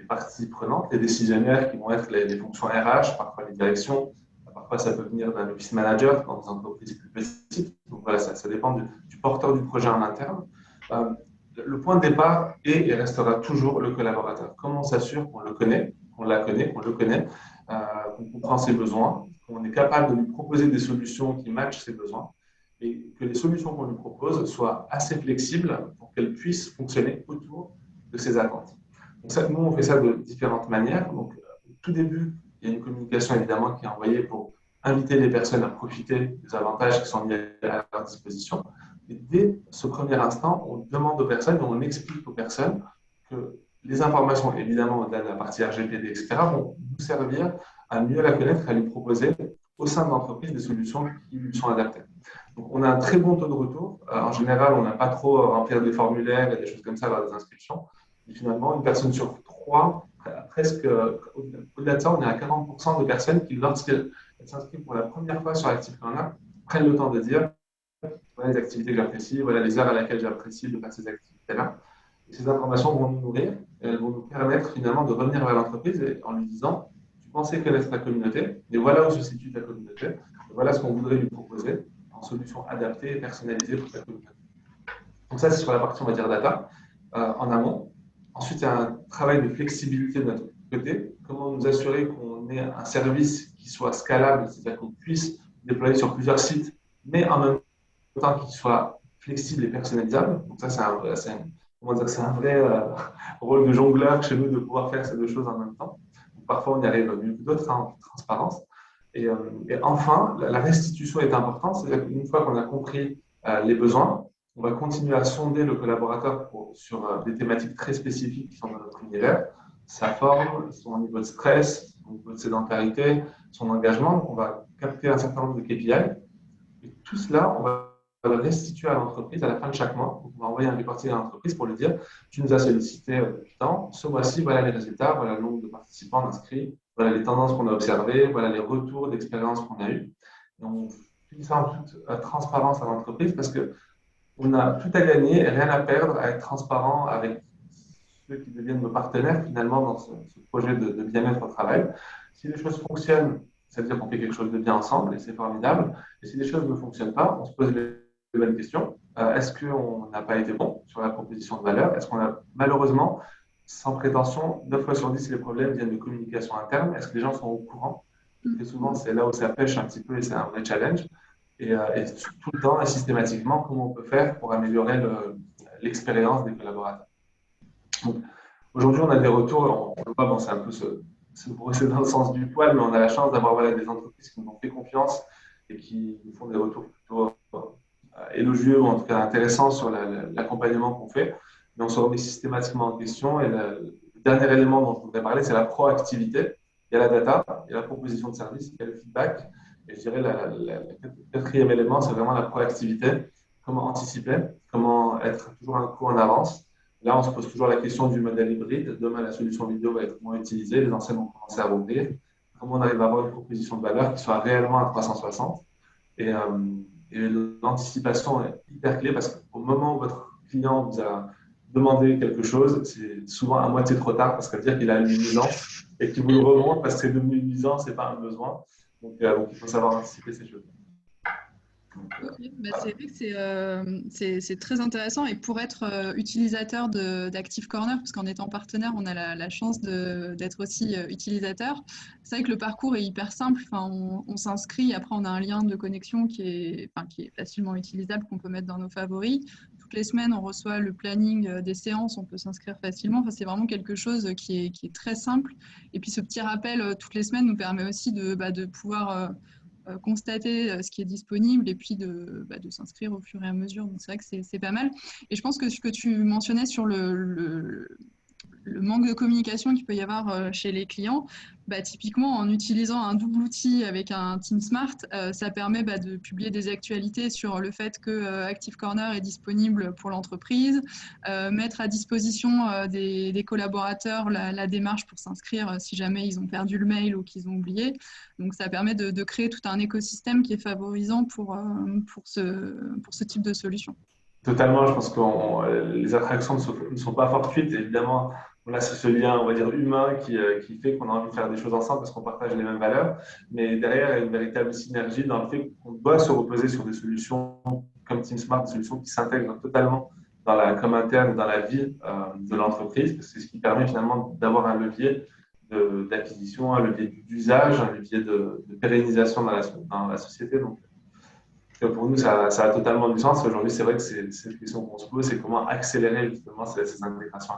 parties prenantes, les décisionnaires qui vont être les fonctions RH, parfois les directions, parfois ça peut venir d'un office manager dans des entreprises plus petites. Donc voilà, ça dépend du porteur du projet en interne. Le point de départ est et restera toujours le collaborateur. Comment on s'assure qu'on le connaît, qu'on le connaît, qu'on comprend ses besoins, qu'on est capable de lui proposer des solutions qui matchent ses besoins et que les solutions qu'on lui propose soient assez flexibles pour qu'elles puissent fonctionner autour de ses attentes. Donc ça, nous, on fait ça de différentes manières. Donc, au tout début, il y a une communication évidemment qui est envoyée pour inviter les personnes à profiter des avantages qui sont mis à leur disposition. Et dès ce premier instant, on demande aux personnes, on explique aux personnes que les informations, évidemment, au-delà de la partie RGPD, etc., vont nous servir à mieux la connaître, à lui proposer au sein de l'entreprise des solutions qui lui sont adaptées. Donc, on a un très bon taux de retour. En général, on n'a pas trop à remplir des formulaires et des choses comme ça dans des inscriptions. Et finalement, une personne sur 3, presque au-delà de ça, on est à 40% de personnes qui, lorsqu'elles s'inscrivent pour la première fois sur Active Corner, prennent le temps de dire voilà les activités que j'apprécie, voilà les heures à laquelle j'apprécie de faire ces activités-là. Et ces informations vont nous nourrir et elles vont nous permettre finalement de revenir vers l'entreprise en lui disant tu pensais connaître ta communauté, mais voilà où se situe ta communauté, et voilà ce qu'on voudrait lui proposer en solution adaptée et personnalisée pour ta communauté. Donc ça, c'est sur la partie, on va dire, data, en amont. Ensuite, il y a un travail de flexibilité de notre côté. Comment nous assurer qu'on ait un service qui soit scalable, c'est-à-dire qu'on puisse déployer sur plusieurs sites, mais en même temps qu'il soit flexible et personnalisable. Donc ça, c'est un vrai rôle de jongleur chez nous de pouvoir faire ces 2 choses en même temps. Donc, parfois, on y arrive mieux que d'autres en transparence. Et enfin, la restitution est importante. C'est-à-dire qu'une fois qu'on a compris les besoins, on va continuer à sonder le collaborateur sur des thématiques très spécifiques qui sont dans notre univers, sa forme, son niveau de stress, son niveau de sédentarité, son engagement. Donc, on va capter un certain nombre de KPI. Et tout cela, on va le restituer à l'entreprise à la fin de chaque mois. Donc, on va envoyer un reporting à l'entreprise pour lui dire, tu nous as sollicité depuis temps, ce mois-ci, voilà les résultats, voilà le nombre de participants inscrits, voilà les tendances qu'on a observées, voilà les retours d'expérience qu'on a eus. Et on fait ça en toute transparence à l'entreprise parce qu'on a tout à gagner et rien à perdre à être transparent avec ceux qui deviennent nos partenaires finalement dans ce projet de bien-être au travail. Si les choses fonctionnent, ça veut dire qu'on fait quelque chose de bien ensemble et c'est formidable. Et si les choses ne fonctionnent pas, on se pose les bonnes questions. Est-ce qu'on n'a pas été bon sur la proposition de valeur? Est-ce qu'on a malheureusement, sans prétention, 9 fois sur 10, les problèmes viennent de communication interne? Est-ce que les gens sont au courant? Très souvent, c'est là où ça pêche un petit peu et c'est un vrai challenge. Et tout le temps et systématiquement, comment on peut faire pour améliorer l'expérience des collaborateurs. Aujourd'hui, on a des retours, on le voit, bon, c'est un peu se brosser dans le sens du poil, mais on a la chance d'avoir des entreprises qui nous ont fait confiance et qui nous font des retours plutôt élogieux ou en tout cas intéressants sur l'accompagnement qu'on fait. Mais on se remet systématiquement en question. Et le dernier élément dont je voudrais parler, c'est la proactivité. Il y a la data, il y a la proposition de service, il y a le feedback. Et je dirais le quatrième élément, c'est vraiment la proactivité. Comment anticiper, comment être toujours un coup en avance. Là, on se pose toujours la question du modèle hybride. Demain, la solution vidéo va être moins utilisée. Les enseignes vont commencer à rouvrir. Comment on arrive à avoir une proposition de valeur qui soit réellement à 360 et l'anticipation est hyper clé parce qu'au moment où votre client vous a demandé quelque chose, c'est souvent à moitié trop tard parce que ça veut dire qu'il a une nuisance et qu'il vous le remonte parce que c'est devenu une nuisance et pas un besoin. Donc, il faut savoir anticiper ces choses. Okay. C'est vrai que c'est très intéressant et pour être utilisateur d'Active Corner, parce qu'en étant partenaire, on a la chance d'être aussi utilisateur. C'est vrai que le parcours est hyper simple. Enfin, on s'inscrit, après on a un lien de connexion qui est facilement utilisable, qu'on peut mettre dans nos favoris. Toutes les semaines, on reçoit le planning des séances, on peut s'inscrire facilement. Enfin, c'est vraiment quelque chose qui est très simple. Et puis ce petit rappel toutes les semaines nous permet aussi de pouvoir constater ce qui est disponible et puis de s'inscrire au fur et à mesure. Donc c'est vrai que c'est pas mal. Et je pense que ce que tu mentionnais sur le manque de communication qu'il peut y avoir chez les clients, typiquement en utilisant un double outil avec un Team Smart, ça permet de publier des actualités sur le fait que Active Corner est disponible pour l'entreprise, mettre à disposition des collaborateurs la démarche pour s'inscrire si jamais ils ont perdu le mail ou qu'ils ont oublié. Donc ça permet de créer tout un écosystème qui est favorisant pour ce type de solution. Totalement, je pense que les attractions ne sont pas fortuites. Évidemment, on a ce lien, on va dire, humain qui fait qu'on a envie de faire des choses ensemble parce qu'on partage les mêmes valeurs. Mais derrière, il y a une véritable synergie dans le fait qu'on doit se reposer sur des solutions comme Team Smart, des solutions qui s'intègrent totalement dans la com interne, dans la vie de l'entreprise. C'est ce qui permet finalement d'avoir un levier d'acquisition, un levier d'usage, un levier de pérennisation dans la société. Donc, pour nous, ça a totalement du sens. Aujourd'hui, c'est vrai que c'est une question qu'on se pose, c'est comment accélérer justement ces intégrations.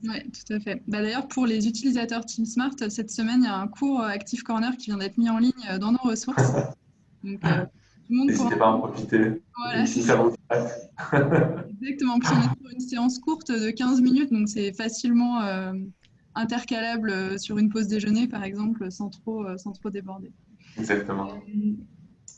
Oui, tout à fait. D'ailleurs, pour les utilisateurs Team Smart, cette semaine, il y a un cours Active Corner qui vient d'être mis en ligne dans nos ressources. Donc, tout le monde n'hésitez pas à en profiter. Voilà, c'est ça. Exactement. En plus, on est sur une séance courte de 15 minutes, donc c'est facilement intercalable sur une pause déjeuner, par exemple, sans trop déborder. Exactement.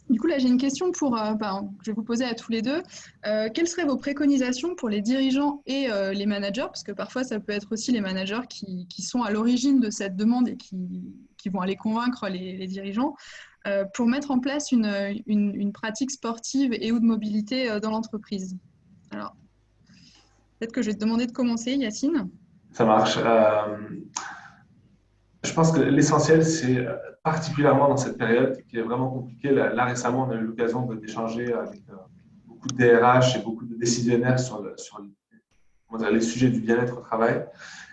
Du coup, là, j'ai une question que je vais vous poser à tous les deux. Quelles seraient vos préconisations pour les dirigeants et les managers? Parce que parfois, ça peut être aussi les managers qui sont à l'origine de cette demande et qui vont aller convaincre les dirigeants pour mettre en place une pratique sportive et ou de mobilité dans l'entreprise. Alors, peut-être que je vais te demander de commencer, Yacine. Ça marche. Je pense que l'essentiel, c'est particulièrement dans cette période qui est vraiment compliquée. Là récemment, on a eu l'occasion d'échanger avec beaucoup de DRH et beaucoup de décisionnaires sur les sujets du bien-être au travail.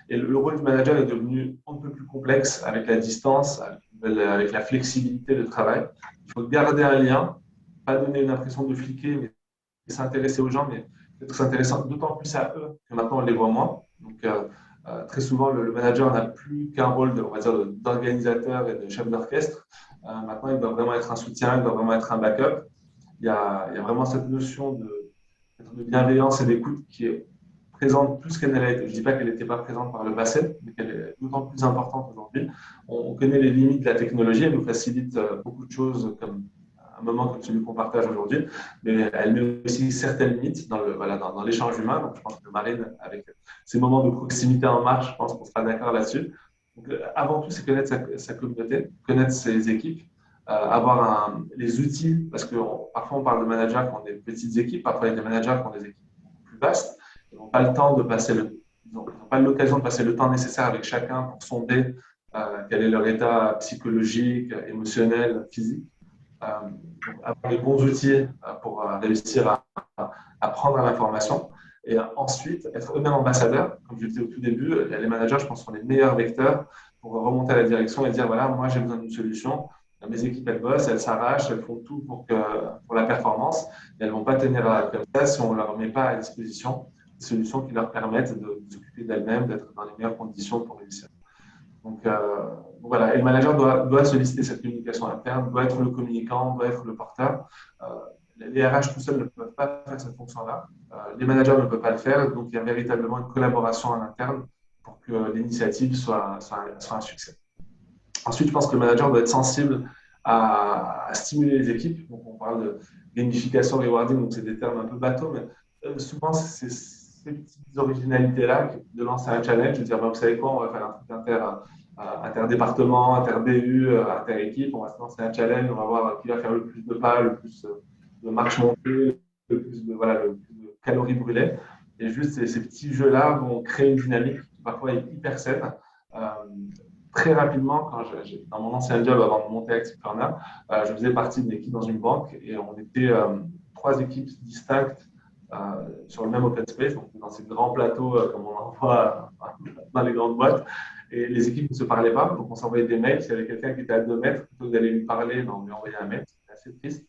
Et le rôle du manager est devenu un peu plus complexe avec la distance, avec la flexibilité de travail. Il faut garder un lien, pas donner une impression de fliquer, mais s'intéresser aux gens, mais peut-être s'intéresser d'autant plus à eux que maintenant on les voit moins. Donc, très souvent, le manager n'a plus qu'un rôle d'organisateur et de chef d'orchestre. Maintenant, il doit vraiment être un soutien, il doit vraiment être un backup. Il y a vraiment cette notion de bienveillance et d'écoute qui est présente plus qu'elle n'a été. Je ne dis pas qu'elle n'était pas présente par le passé, mais qu'elle est d'autant plus importante aujourd'hui. On connaît les limites de la technologie, elle nous facilite beaucoup de choses comme un moment comme celui qu'on partage aujourd'hui, mais elle met aussi certaines limites dans l'échange humain. Donc, je pense que Marine, avec ces moments de proximité en marche, je pense qu'on sera d'accord là-dessus. Donc, avant tout, c'est connaître sa communauté, connaître ses équipes, avoir les outils, parce que parfois on parle de managers qui ont des petites équipes, parfois il y a des managers qui ont des équipes plus vastes, ils n'ont pas le temps de passer ils n'ont pas l'occasion de passer le temps nécessaire avec chacun pour sonder quel est leur état psychologique, émotionnel, physique. Donc avoir les bons outils pour réussir à prendre l'information et ensuite être eux-mêmes ambassadeurs. Comme je le disais au tout début, les managers, je pense, sont les meilleurs vecteurs pour remonter à la direction et dire voilà, moi j'ai besoin d'une solution. Mes équipes, elles bossent, elles s'arrachent, elles font tout pour la performance. Et elles ne vont pas tenir comme ça si on ne leur met pas à disposition des solutions qui leur permettent de s'occuper d'elles-mêmes, d'être dans les meilleures conditions pour réussir. Donc voilà, et le manager doit solliciter cette communication interne, doit être le communicant, doit être le porteur. Les RH tout seuls ne peuvent pas faire cette fonction-là. Les managers ne peuvent pas le faire, donc il y a véritablement une collaboration en interne pour que l'initiative soit un succès. Ensuite, je pense que le manager doit être sensible à stimuler les équipes. Donc, on parle de gamification, rewarding, donc c'est des termes un peu bateaux, mais souvent, c'est ces petites originalités-là de lancer un challenge, de dire, vous savez quoi, on va faire un truc interdépartement, inter-BU, inter-équipe, on va se lancer un challenge, on va voir qui va faire le plus de pas, le plus de marches montées, le plus de calories brûlées. Et juste ces petits jeux-là vont créer une dynamique qui parfois est hyper saine. Très rapidement, dans mon ancien job avant de monter Active Corner, je faisais partie d'une équipe dans une banque et on était 3 équipes distinctes sur le même open space, donc dans ces grands plateaux comme on en voit dans les grandes boîtes. Et les équipes ne se parlaient pas, donc on s'envoyait des mails. S'il y avait quelqu'un qui était à 2 mètres, plutôt que d'aller lui parler, on lui envoyait un mail. C'était assez triste.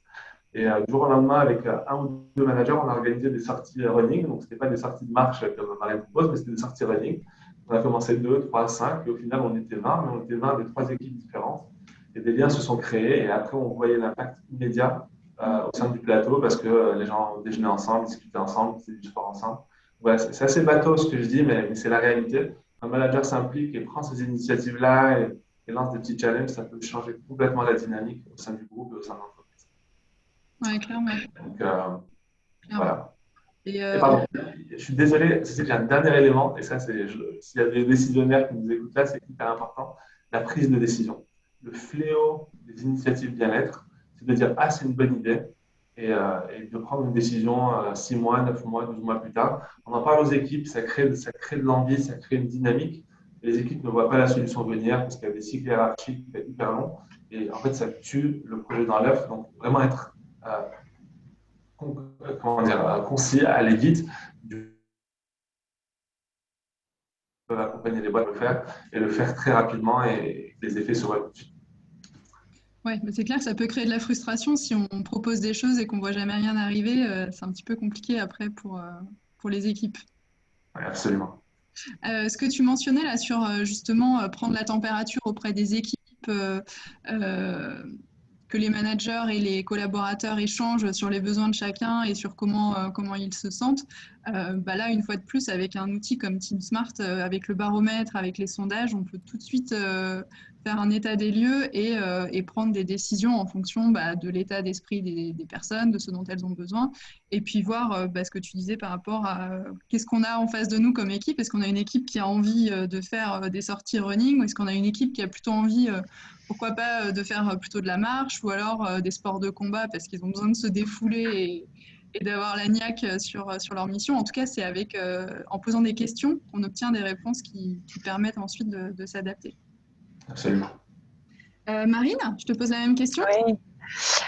Et du jour au lendemain, avec 1 ou 2 managers, on a organisé des sorties running. Donc, ce n'était pas des sorties de marche comme Marie propose, mais c'était des sorties running. On a commencé 2, 3, 5, et au final, on était 20, mais on était 20 des 3 équipes différentes. Et des liens se sont créés, et après, on voyait l'impact immédiat au sein du plateau, parce que les gens déjeunaient ensemble, discutaient ensemble, faisaient du sport ensemble. Voilà, c'est assez bateau ce que je dis, mais c'est la réalité. Un manager s'implique et prend ces initiatives-là et lance des petits challenges, ça peut changer complètement la dynamique au sein du groupe et au sein de l'entreprise. Oui, clairement. Donc, voilà. Et pardon, je suis désolé, j'ai un dernier élément, et ça, s'il y a des décisionnaires qui nous écoutent là, c'est hyper important, la prise de décision. Le fléau des initiatives bien-être, c'est de dire « Ah, c'est une bonne idée », et de prendre une décision 6 mois, 9 mois, 12 mois plus tard. On en parle aux équipes, ça crée de l'envie, ça crée une dynamique. Et les équipes ne voient pas la solution venir parce qu'il y a des cycles hiérarchiques hyper longs. Et en fait, ça tue le projet dans l'œuf. Donc, vraiment être concis, aller vite, accompagner les boîtes à le faire et le faire très rapidement et les effets se voient tout de suite. Oui, mais c'est clair que ça peut créer de la frustration si on propose des choses et qu'on ne voit jamais rien arriver. C'est un petit peu compliqué après pour les équipes. Oui, absolument. Ce que tu mentionnais là sur justement prendre la température auprès des équipes, que les managers et les collaborateurs échangent sur les besoins de chacun et sur comment ils se sentent. Là, une fois de plus, avec un outil comme TeamSmart, avec le baromètre, avec les sondages, on peut tout de suite faire un état des lieux et prendre des décisions en fonction de l'état d'esprit des personnes, de ce dont elles ont besoin, et puis voir ce que tu disais par rapport à qu'est-ce qu'on a en face de nous comme équipe. Est-ce qu'on a une équipe qui a envie de faire des sorties running, ou est-ce qu'on a une équipe qui a plutôt envie, pourquoi pas, de faire plutôt de la marche, ou alors des sports de combat parce qu'ils ont besoin de se défouler et d'avoir la niaque sur leur mission. En tout cas, c'est en posant des questions qu'on obtient des réponses qui permettent ensuite de s'adapter. Absolument. Marine, je te pose la même question.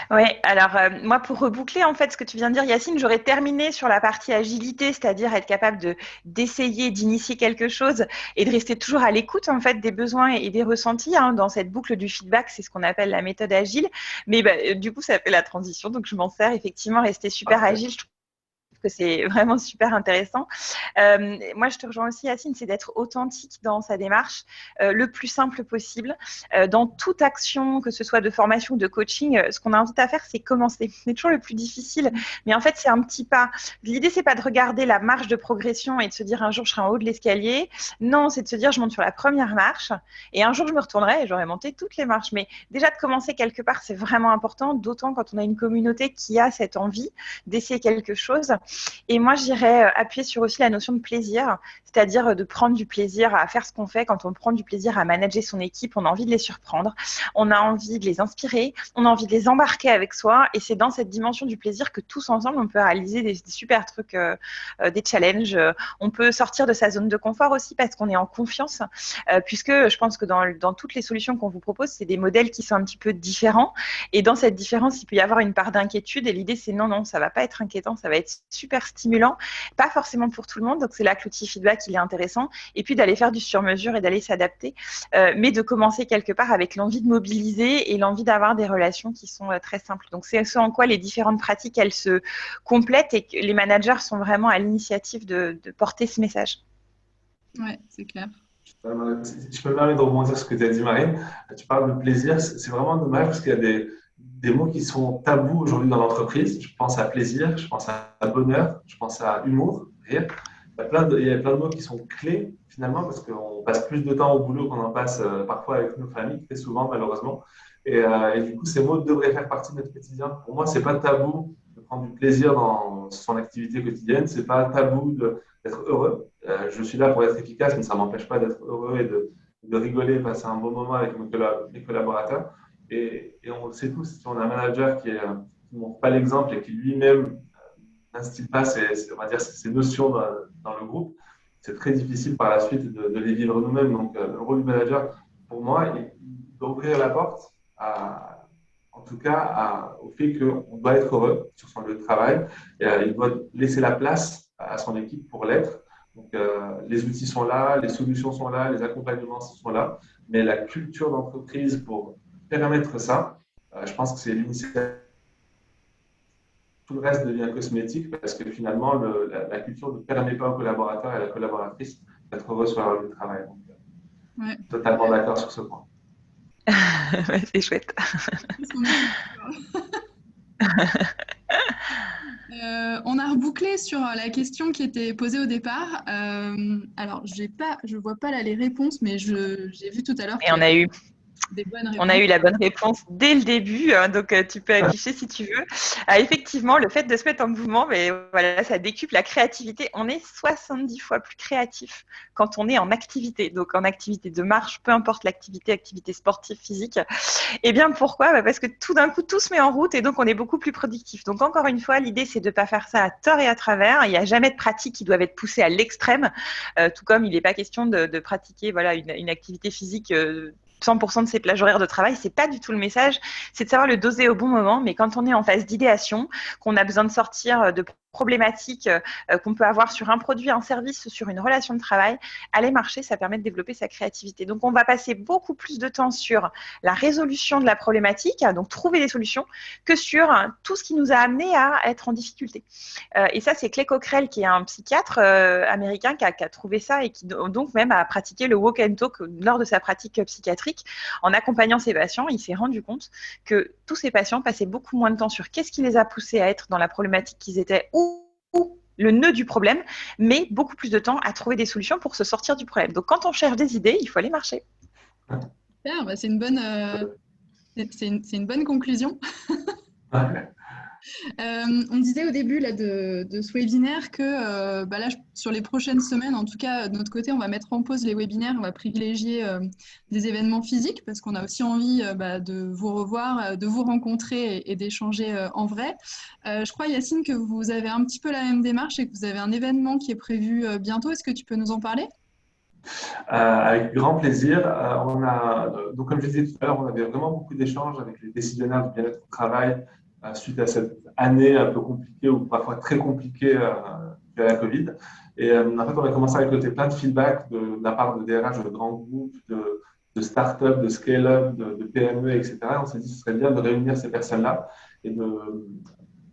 Oui, alors moi, pour reboucler en fait ce que tu viens de dire, Yacine, j'aurais terminé sur la partie agilité, c'est-à-dire être capable d'essayer, d'initier quelque chose et de rester toujours à l'écoute en fait des besoins et des ressentis dans cette boucle du feedback. C'est ce qu'on appelle la méthode agile. Mais du coup, ça fait la transition, donc je m'en sers effectivement, rester super agile. que c'est vraiment super intéressant. Moi, je te rejoins aussi, Yacine, c'est d'être authentique dans sa démarche, le plus simple possible. Dans toute action, que ce soit de formation ou de coaching, ce qu'on invite à faire, c'est commencer. C'est toujours le plus difficile, mais en fait, c'est un petit pas. L'idée, c'est pas de regarder la marche de progression et de se dire un jour je serai en haut de l'escalier. Non, c'est de se dire je monte sur la première marche et un jour je me retournerai et j'aurai monté toutes les marches. Mais déjà de commencer quelque part, c'est vraiment important, d'autant quand on a une communauté qui a cette envie d'essayer quelque chose. Et moi, j'irais appuyer sur aussi la notion de plaisir, c'est-à-dire de prendre du plaisir à faire ce qu'on fait. Quand on prend du plaisir à manager son équipe, on a envie de les surprendre, on a envie de les inspirer, on a envie de les embarquer avec soi. Et c'est dans cette dimension du plaisir que tous ensemble, on peut réaliser des super trucs, des challenges. On peut sortir de sa zone de confort aussi parce qu'on est en confiance, puisque je pense que dans toutes les solutions qu'on vous propose, c'est des modèles qui sont un petit peu différents. Et dans cette différence, il peut y avoir une part d'inquiétude. Et l'idée, c'est non, ça va pas être inquiétant, ça va être super stimulant. Pas forcément pour tout le monde. Donc, c'est là que l'outil feedback, il est intéressant. Et puis, d'aller faire du sur-mesure et d'aller s'adapter. Mais de commencer quelque part avec l'envie de mobiliser et l'envie d'avoir des relations qui sont très simples. Donc, c'est ce en quoi les différentes pratiques, elles se complètent et que les managers sont vraiment à l'initiative de porter ce message. Ouais, c'est clair. Si je peux me permettre de rebondir sur ce que tu as dit, Marine. Tu parles de plaisir. C'est vraiment dommage parce qu'il y a des mots qui sont tabous aujourd'hui dans l'entreprise. Je pense à plaisir, je pense à bonheur, je pense à humour, rire. Il y a plein de mots qui sont clés finalement parce qu'on passe plus de temps au boulot qu'on en passe parfois avec nos familles, très souvent malheureusement. Et du coup, ces mots devraient faire partie de notre quotidien. Pour moi, c'est pas tabou de prendre du plaisir dans son activité quotidienne. C'est pas tabou d'être heureux. Je suis là pour être efficace, mais ça ne m'empêche pas d'être heureux et de rigoler, passer un bon moment avec mes collaborateurs. Et on le sait tous, si on a un manager qui ne montre pas l'exemple et qui lui-même n'instille pas on va dire, ces notions dans le groupe, c'est très difficile par la suite de les vivre nous-mêmes. Donc, le rôle du manager, pour moi, il doit ouvrir la porte en tout cas au fait qu'on doit être heureux sur son lieu de travail. Et, il doit laisser la place à son équipe pour l'être. Donc, les outils sont là, les solutions sont là, les accompagnements sont là, mais la culture d'entreprise pour permettre ça, je pense que c'est l'initiative. Tout le reste devient cosmétique parce que finalement, la culture ne permet pas aux collaborateurs et à la collaboratrice d'être heureux sur leur lieu de travail. Donc, ouais. Totalement d'accord sur ce point. Ouais, c'est chouette. On a rebouclé sur la question qui était posée au départ. Alors, je vois pas là les réponses, mais j'ai vu tout à l'heure Et on a eu des bonnes réponses. On a eu la bonne réponse dès le début, donc tu peux afficher si tu veux. Effectivement, le fait de se mettre en mouvement, mais voilà, ça décuple la créativité. On est 70 fois plus créatif quand on est en activité, donc en activité de marche, peu importe l'activité, activité sportive, physique. Et bien pourquoi ? Parce que tout d'un coup, tout se met en route et donc on est beaucoup plus productif. Donc encore une fois, l'idée, c'est de ne pas faire ça à tort et à travers. Il n'y a jamais de pratiques qui doivent être poussées à l'extrême, tout comme il n'est pas question de pratiquer voilà, une activité physique 100% de ses plages horaires de travail, c'est pas du tout le message, c'est de savoir le doser au bon moment, mais quand on est en phase d'idéation, qu'on a besoin de sortir de problématiques qu'on peut avoir sur un produit, un service, sur une relation de travail, aller marcher, ça permet de développer sa créativité. Donc, on va passer beaucoup plus de temps sur la résolution de la problématique, donc trouver des solutions, que sur tout ce qui nous a amené à être en difficulté. Et ça, c'est Clay Cockrell, qui est un psychiatre américain qui a trouvé ça et qui donc même a pratiqué le walk and talk lors de sa pratique psychiatrique. En accompagnant ses patients, il s'est rendu compte que tous ces patients passaient beaucoup moins de temps sur qu'est-ce qui les a poussés à être dans la problématique qu'ils étaient ou le nœud du problème, mais beaucoup plus de temps à trouver des solutions pour se sortir du problème. Donc, quand on cherche des idées, il faut aller marcher. Super, bah c'est une bonne conclusion. On disait au début là, de ce webinaire que là, sur les prochaines semaines, en tout cas de notre côté, on va mettre en pause les webinaires, on va privilégier des événements physiques parce qu'on a aussi envie de vous revoir, de vous rencontrer et d'échanger en vrai. Je crois, Yacine, que vous avez un petit peu la même démarche et que vous avez un événement qui est prévu bientôt. Est-ce que tu peux nous en parler ? Avec grand plaisir. Donc, comme je disais tout à l'heure, on avait vraiment beaucoup d'échanges avec les décisionnaires du bien-être au travail suite à cette année un peu compliquée ou parfois très compliquée de la Covid. Et en fait, on a commencé à récolter plein de feedback de la part de DRH de grands groupes, de start-up, de scale-up, de PME, etc. On s'est dit que ce serait bien de réunir ces personnes-là et de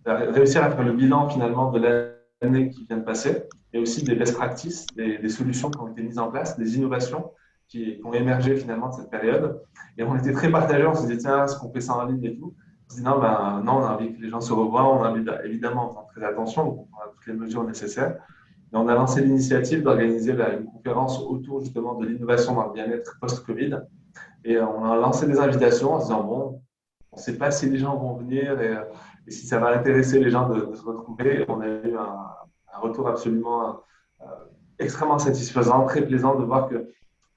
réussir à faire le bilan finalement de l'année l'année qui vient de passer, et aussi des best practices, des solutions qui ont été mises en place, des innovations qui ont émergé finalement de cette période. Et on était très partagés, on se disait, tiens, est-ce qu'on fait ça en ligne et tout? On se dit, non, non, on a envie que les gens se revoient, on a envie, évidemment, on fait très attention, donc on a toutes les mesures nécessaires. Et on a lancé l'initiative d'organiser une conférence autour justement de l'innovation dans le bien-être post-Covid. Et on a lancé des invitations en se disant, bon, on ne sait pas si les gens vont venir et si ça va intéresser les gens de se retrouver. On a eu un retour absolument extrêmement satisfaisant, très plaisant de voir que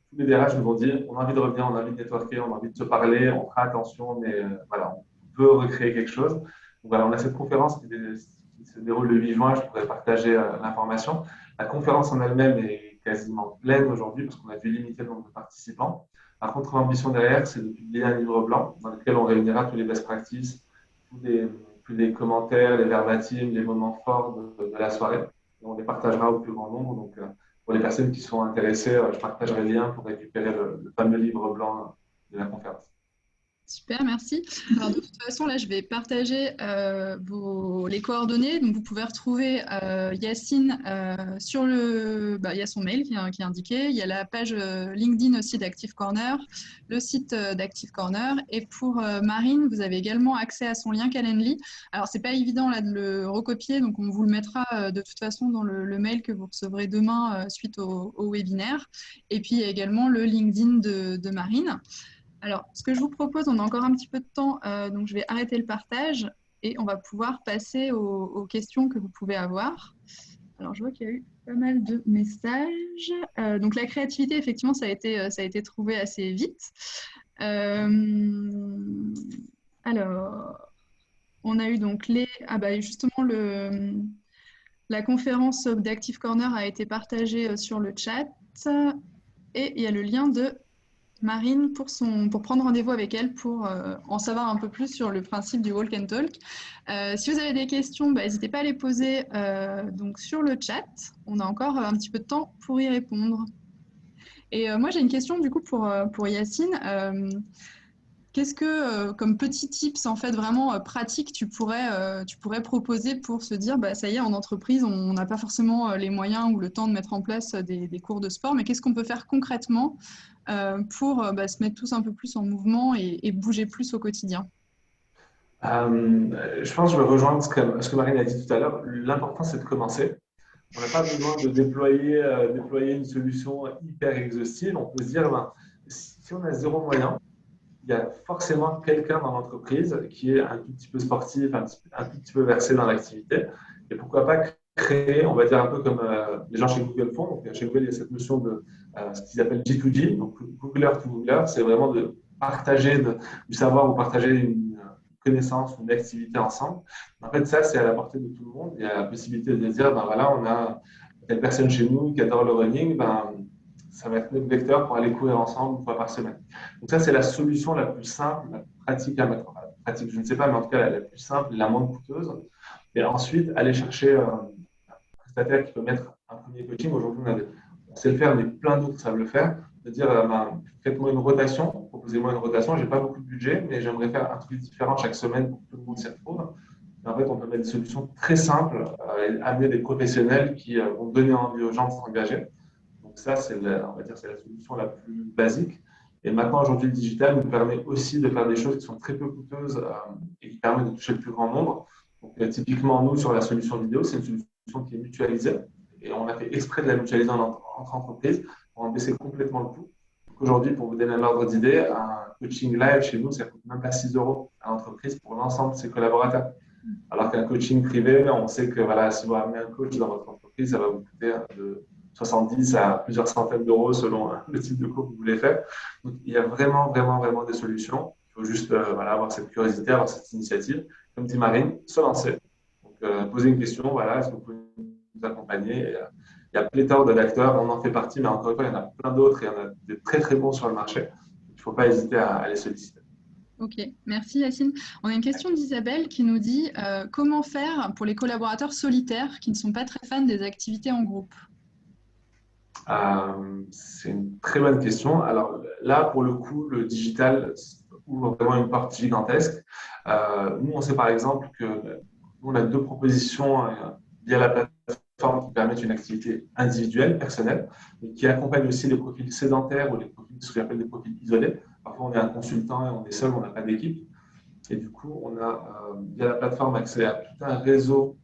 tous les DRH nous vont dire on a envie de revenir, on a envie de networker, on a envie de se parler, on fera attention, mais voilà, on peut recréer quelque chose. Donc voilà, on a cette conférence qui se déroule le 8 juin, je pourrais partager l'information. La conférence en elle-même est quasiment pleine aujourd'hui parce qu'on a dû limiter le nombre de participants. Par contre, l'ambition derrière, c'est de publier un livre blanc dans lequel on réunira tous les best practices, tous les commentaires, les verbatims, les moments forts de la soirée. Et on les partagera au plus grand nombre. Donc, pour les personnes qui sont intéressées, je partagerai le lien pour récupérer le fameux livre blanc de la conférence. Super, merci. Alors, de toute façon, là, je vais partager les coordonnées. Donc, vous pouvez retrouver Yacine sur il y a son mail qui est indiqué. Il y a la page LinkedIn aussi d'Active Corner, le site d'Active Corner. Et pour Marine, vous avez également accès à son lien Calendly. Alors, c'est pas évident là de le recopier, donc on vous le mettra de toute façon dans le mail que vous recevrez demain suite au webinaire. Et puis, il y a également le LinkedIn de Marine. Alors, ce que je vous propose, on a encore un petit peu de temps, donc je vais arrêter le partage et on va pouvoir passer aux questions que vous pouvez avoir. Alors, je vois qu'il y a eu pas mal de messages. Donc, la créativité, effectivement, ça a été trouvé assez vite. Alors, on a eu donc justement, la conférence d'Active Corner a été partagée sur le chat et il y a le lien de Marine pour prendre rendez-vous avec elle pour en savoir un peu plus sur le principe du Walk and Talk. Si vous avez des questions, n'hésitez pas à les poser donc sur le chat. On a encore un petit peu de temps pour y répondre. Et moi, j'ai une question du coup pour Yacine. Qu'est-ce que, comme petit tips en fait vraiment pratique, tu pourrais proposer pour se dire, ça y est, en entreprise, on n'a pas forcément les moyens ou le temps de mettre en place des cours de sport, mais qu'est-ce qu'on peut faire concrètement pour se mettre tous un peu plus en mouvement et bouger plus au quotidien? Je pense que je vais rejoindre ce que Marine a dit tout à l'heure. L'important, c'est de commencer. On n'a pas besoin de déployer une solution hyper exhaustive. On peut se dire, si on a zéro moyen, il y a forcément quelqu'un dans l'entreprise qui est un tout petit peu sportif, un tout petit peu versé dans l'activité. Et pourquoi pas créer, on va dire un peu comme les gens chez Google font. Donc, chez Google, il y a cette notion de ce qu'ils appellent G2G, donc Googler to Googler. C'est vraiment de partager du savoir ou partager une connaissance ou une activité ensemble. En fait, ça, c'est à la portée de tout le monde. Il y a la possibilité de dire, voilà, on a telle personne chez nous qui adore le running, ça va être notre vecteur pour aller courir ensemble une fois par semaine. Donc ça, c'est la solution la plus simple, la plus pratique à mettre en place. Pratique, je ne sais pas, mais en tout cas, la plus simple et la moins coûteuse. Et ensuite, aller chercher un prestataire qui peut mettre un premier coaching. Aujourd'hui, on sait le faire, mais plein d'autres savent le faire. De dire, faites-moi une rotation, proposez-moi une rotation. Je n'ai pas beaucoup de budget, mais j'aimerais faire un truc différent chaque semaine pour que tout le monde s'y retrouve. Et en fait, on peut mettre des solutions très simples et amener des professionnels qui vont donner envie aux gens de s'engager. Donc ça, on va dire, c'est la solution la plus basique. Et maintenant, aujourd'hui, le digital nous permet aussi de faire des choses qui sont très peu coûteuses et qui permettent de toucher le plus grand nombre. Donc, typiquement, nous, sur la solution vidéo, c'est une solution qui est mutualisée. Et on a fait exprès de la mutualiser entre entreprises pour en baisser complètement le coût. Aujourd'hui, pour vous donner un ordre d'idée, un coaching live chez nous, ça coûte même pas 6 € à l'entreprise pour l'ensemble de ses collaborateurs. Alors qu'un coaching privé, on sait que si vous ramenez un coach dans votre entreprise, ça va vous coûter de 70 à plusieurs centaines d'euros selon le type de cours que vous voulez faire. Donc, il y a vraiment, vraiment, vraiment des solutions. Il faut juste avoir cette curiosité, avoir cette initiative. Comme dit Marine, se lancer. Donc, poser une question, est-ce que vous pouvez nous accompagner? Il y a pléthore d'acteurs, on en fait partie, mais encore une fois, il y en a plein d'autres et il y en a des très, très bons sur le marché. Il ne faut pas hésiter à les solliciter. Ok, merci Yacine. On a une question d'Isabelle qui nous dit comment faire pour les collaborateurs solitaires qui ne sont pas très fans des activités en groupe? C'est une très bonne question. Alors là, pour le coup, le digital ouvre vraiment une porte gigantesque. Nous, on sait par exemple que nous, on a 2 propositions via la plateforme plateforme qui permet une activité individuelle, personnelle, mais qui accompagne aussi les profils sédentaires ou les profils, ce qu'on appelle des profils isolés. Parfois, on est un consultant et on est seul, on n'a pas d'équipe. Et du coup, on a, via la plateforme, accès à tout un réseau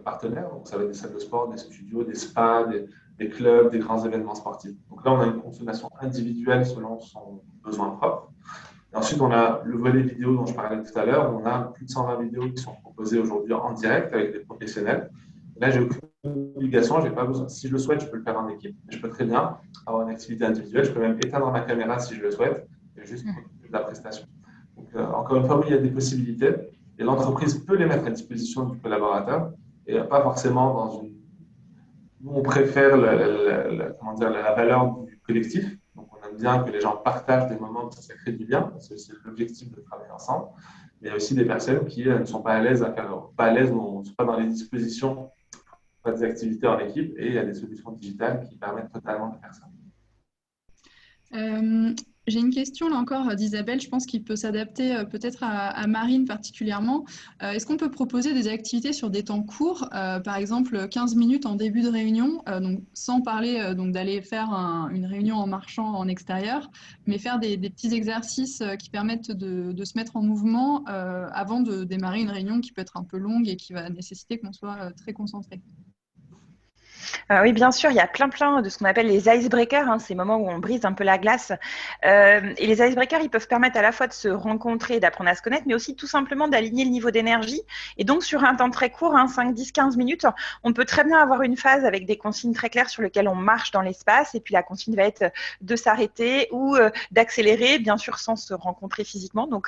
partenaires. Donc, ça va être des salles de sport, des studios, des spas, des clubs, des grands événements sportifs. Donc là, on a une consommation individuelle selon son besoin propre. Et ensuite, on a le volet vidéo dont je parlais tout à l'heure. On a plus de 120 vidéos qui sont proposées aujourd'hui en direct avec des professionnels. Et là, j'ai aucune obligation, j'ai pas besoin. Si je le souhaite, je peux le faire en équipe. Je peux très bien avoir une activité individuelle. Je peux même éteindre ma caméra si je le souhaite et juste profiter de la prestation. Donc, encore une fois, oui, il y a des possibilités et l'entreprise peut les mettre à disposition du collaborateur et pas forcément dans une. Nous, on préfère la valeur du collectif. Donc, on aime bien que les gens partagent des moments qui ça crée du lien, parce que c'est l'objectif de travailler ensemble. Mais il y a aussi des personnes qui ne sont pas à l'aise ou ne sont pas dans les dispositions pour faire des activités en équipe, et il y a des solutions digitales qui permettent totalement de faire ça. J'ai une question là encore d'Isabelle, je pense qu'il peut s'adapter peut-être à Marine particulièrement. Est-ce qu'on peut proposer des activités sur des temps courts, par exemple 15 minutes en début de réunion, donc sans parler donc d'aller faire une réunion en marchant en extérieur, mais faire des petits exercices qui permettent de se mettre en mouvement avant de démarrer une réunion qui peut être un peu longue et qui va nécessiter qu'on soit très concentré. Oui, bien sûr, il y a plein de ce qu'on appelle les icebreakers, hein, ces moments où on brise un peu la glace. Et les icebreakers, ils peuvent permettre à la fois de se rencontrer, d'apprendre à se connaître, mais aussi tout simplement d'aligner le niveau d'énergie. Et donc, sur un temps très court, hein, 5, 10, 15 minutes, on peut très bien avoir une phase avec des consignes très claires sur lesquelles on marche dans l'espace. Et puis, la consigne va être de s'arrêter ou d'accélérer, bien sûr, sans se rencontrer physiquement. Donc,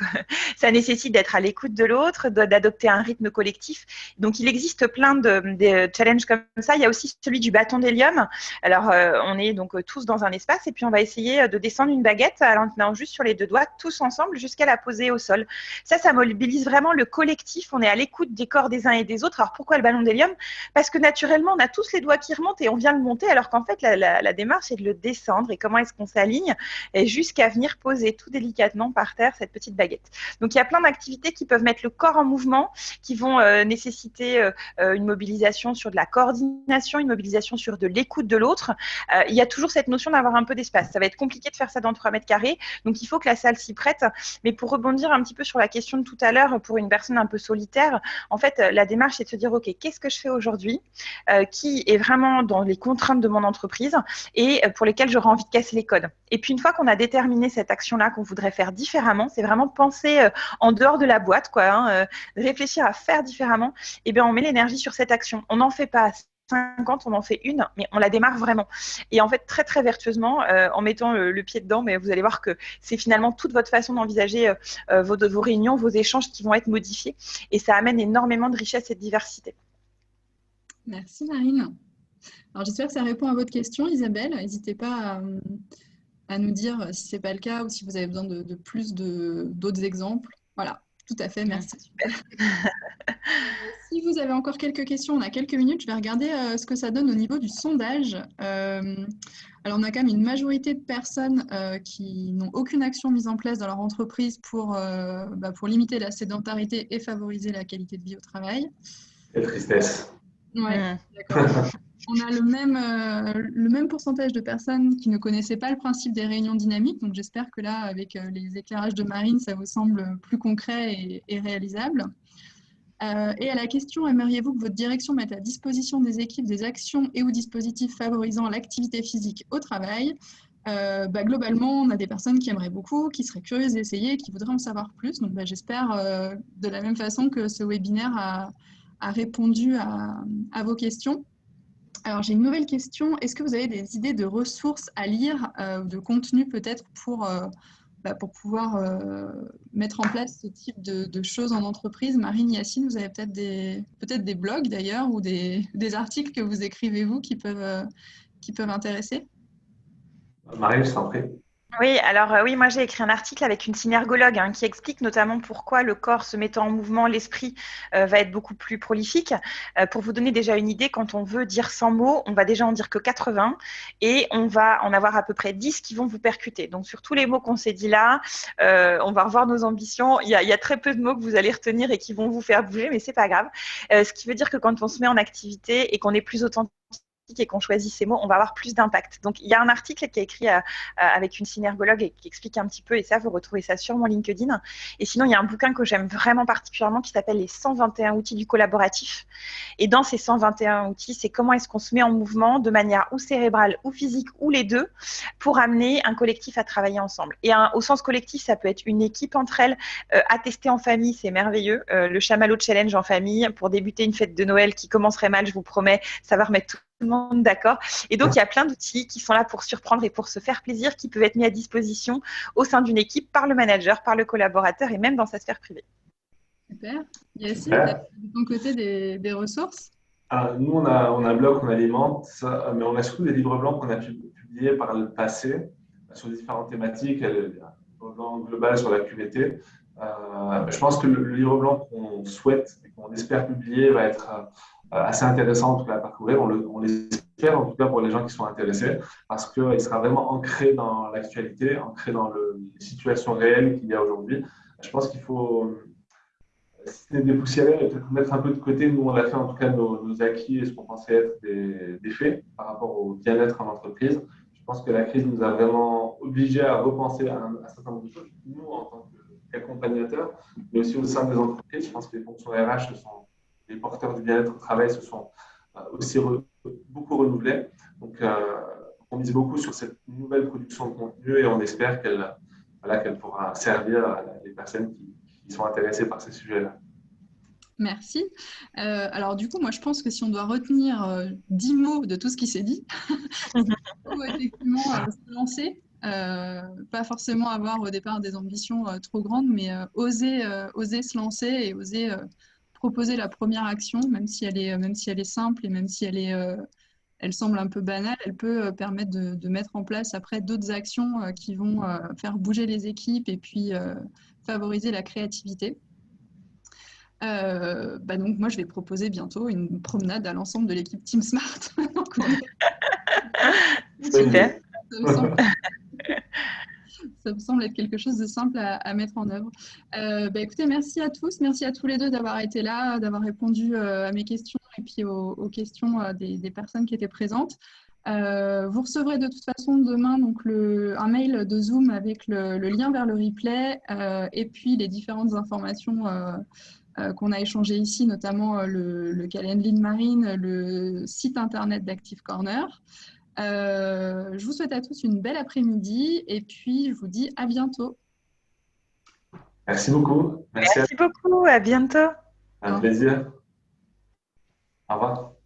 ça nécessite d'être à l'écoute de l'autre, d'adopter un rythme collectif. Donc, il existe plein de challenges comme ça. Il y a aussi celui du bâton d'hélium. Alors, on est donc tous dans un espace et puis on va essayer de descendre une baguette en tenant juste sur les deux doigts, tous ensemble, jusqu'à la poser au sol. Ça mobilise vraiment le collectif. On est à l'écoute des corps des uns et des autres. Alors, pourquoi le ballon d'hélium? Parce que naturellement, on a tous les doigts qui remontent et on vient le monter, alors qu'en fait, la démarche, c'est de le descendre. Et comment est-ce qu'on s'aligne jusqu'à venir poser tout délicatement par terre cette petite baguette. Donc, il y a plein d'activités qui peuvent mettre le corps en mouvement, qui vont nécessiter une mobilisation sur de la coordination, une mobilisation sur de l'écoute de l'autre. Il y a toujours cette notion d'avoir un peu d'espace. Ça va être compliqué de faire ça dans 3 mètres carrés, donc il faut que la salle s'y prête. Mais pour rebondir un petit peu sur la question de tout à l'heure, pour une personne un peu solitaire, en fait, la démarche, c'est de se dire, OK, qu'est-ce que je fais aujourd'hui qui est vraiment dans les contraintes de mon entreprise et pour lesquelles j'aurais envie de casser les codes. Et puis, une fois qu'on a déterminé cette action-là qu'on voudrait faire différemment, c'est vraiment penser en dehors de la boîte, quoi, hein, réfléchir à faire différemment. Et bien, on met l'énergie sur cette action. On n'en fait pas 50, on en fait une, mais on la démarre vraiment. Et en fait, très, très vertueusement, en mettant le pied dedans, mais vous allez voir que c'est finalement toute votre façon d'envisager vos réunions, vos échanges qui vont être modifiés. Et ça amène énormément de richesse et de diversité. Merci Marine. Alors, j'espère que ça répond à votre question, Isabelle. N'hésitez pas à nous dire si ce n'est pas le cas ou si vous avez besoin de plus d'autres exemples. Voilà, tout à fait, merci. Super. Si vous avez encore quelques questions, on a quelques minutes, je vais regarder ce que ça donne au niveau du sondage. Alors, on a quand même une majorité de personnes qui n'ont aucune action mise en place dans leur entreprise pour limiter la sédentarité et favoriser la qualité de vie au travail. Quelle tristesse. Oui, d'accord. On a le même pourcentage de personnes qui ne connaissaient pas le principe des réunions dynamiques. Donc, j'espère que là, avec les éclairages de Marine, ça vous semble plus concret et réalisable. Et à la question, aimeriez-vous que votre direction mette à disposition des équipes des actions et ou dispositifs favorisant l'activité physique au travail? Globalement, on a des personnes qui aimeraient beaucoup, qui seraient curieuses d'essayer, qui voudraient en savoir plus. Donc, j'espère de la même façon que ce webinaire a répondu à vos questions. Alors, j'ai une nouvelle question. Est-ce que vous avez des idées de ressources à lire, de contenu peut-être pour pouvoir mettre en place ce type de choses en entreprise? Marine, Yacine, vous avez peut-être des blogs d'ailleurs ou des articles que vous écrivez vous qui peuvent intéresser? Marine, je t'en prie. Oui, alors oui, moi j'ai écrit un article avec une synergologue qui explique notamment pourquoi le corps se mettant en mouvement, l'esprit va être beaucoup plus prolifique. Pour vous donner déjà une idée, quand on veut dire 100 mots, on va déjà en dire que 80 et on va en avoir à peu près 10 qui vont vous percuter. Donc sur tous les mots qu'on s'est dit là, on va revoir nos ambitions. Il y a très peu de mots que vous allez retenir et qui vont vous faire bouger, mais c'est pas grave. Ce qui veut dire que quand on se met en activité et qu'on est plus authentique et qu'on choisit ces mots, on va avoir plus d'impact. Donc, il y a un article qui est écrit avec une synergologue et qui explique un petit peu, et ça, vous retrouvez ça sur mon LinkedIn. Et sinon, il y a un bouquin que j'aime vraiment particulièrement qui s'appelle Les 121 outils du collaboratif. Et dans ces 121 outils, c'est comment est-ce qu'on se met en mouvement de manière ou cérébrale ou physique ou les deux pour amener un collectif à travailler ensemble. Et au sens collectif, ça peut être une équipe entre elles, à tester en famille, c'est merveilleux. Le chamallow challenge en famille pour débuter une fête de Noël qui commencerait mal, je vous promets, ça va remettre tout le monde d'accord. Et donc, il y a plein d'outils qui sont là pour surprendre et pour se faire plaisir, qui peuvent être mis à disposition au sein d'une équipe par le manager, par le collaborateur et même dans sa sphère privée. Super. Yacine, tu as Super. de ton côté des ressources? Nous, on a un blog qu'on alimente, mais on a surtout des livres blancs qu'on a publiés par le passé sur différentes thématiques. Il y a le livre blanc global sur la QVT. Je pense que le livre blanc qu'on souhaite et qu'on espère publier va être assez intéressant en tout cas à parcourir. On l'espère en tout cas pour les gens qui sont intéressés parce qu'il sera vraiment ancré dans l'actualité, ancré dans les situations réelles qu'il y a aujourd'hui. Je pense qu'il faut c'était dépoussiérer et peut-être mettre un peu de côté, nous on a fait en tout cas nos acquis et ce qu'on pensait être des faits par rapport au bien-être en entreprise. Je pense que la crise nous a vraiment obligés à repenser à un certain nombre de choses, nous en tant qu'accompagnateurs, mais aussi au sein des entreprises. Je pense que les fonctions RH, les porteurs du bien-être au travail se sont aussi beaucoup renouvelés. Donc on mise beaucoup sur cette nouvelle production de contenu et on espère qu'elle pourra servir les personnes qui sont intéressés par ces sujets-là. Merci. Alors du coup, moi je pense que si on doit retenir 10 mots de tout ce qui s'est dit, il faut effectivement se lancer. Pas forcément avoir au départ des ambitions trop grandes, mais oser se lancer et oser proposer la première action, même si elle est simple et même si elle semble un peu banale, elle peut permettre de mettre en place après d'autres actions qui vont faire bouger les équipes et puis favoriser la créativité. Donc moi, je vais proposer bientôt une promenade à l'ensemble de l'équipe Team Smart. Super. Ça me semble, ça me semble être quelque chose de simple à mettre en œuvre. Écoutez, merci à tous. Merci à tous les deux d'avoir été là, d'avoir répondu à mes questions et puis aux questions des personnes qui étaient présentes. Vous recevrez de toute façon demain donc un mail de Zoom avec le lien vers le replay et puis les différentes informations qu'on a échangées ici, notamment le calendrier de Marine, le site internet d'Active Corner. Je vous souhaite à tous une belle après-midi et puis je vous dis à bientôt. Merci beaucoup. Merci Merci beaucoup. À bientôt. un plaisir. Au revoir.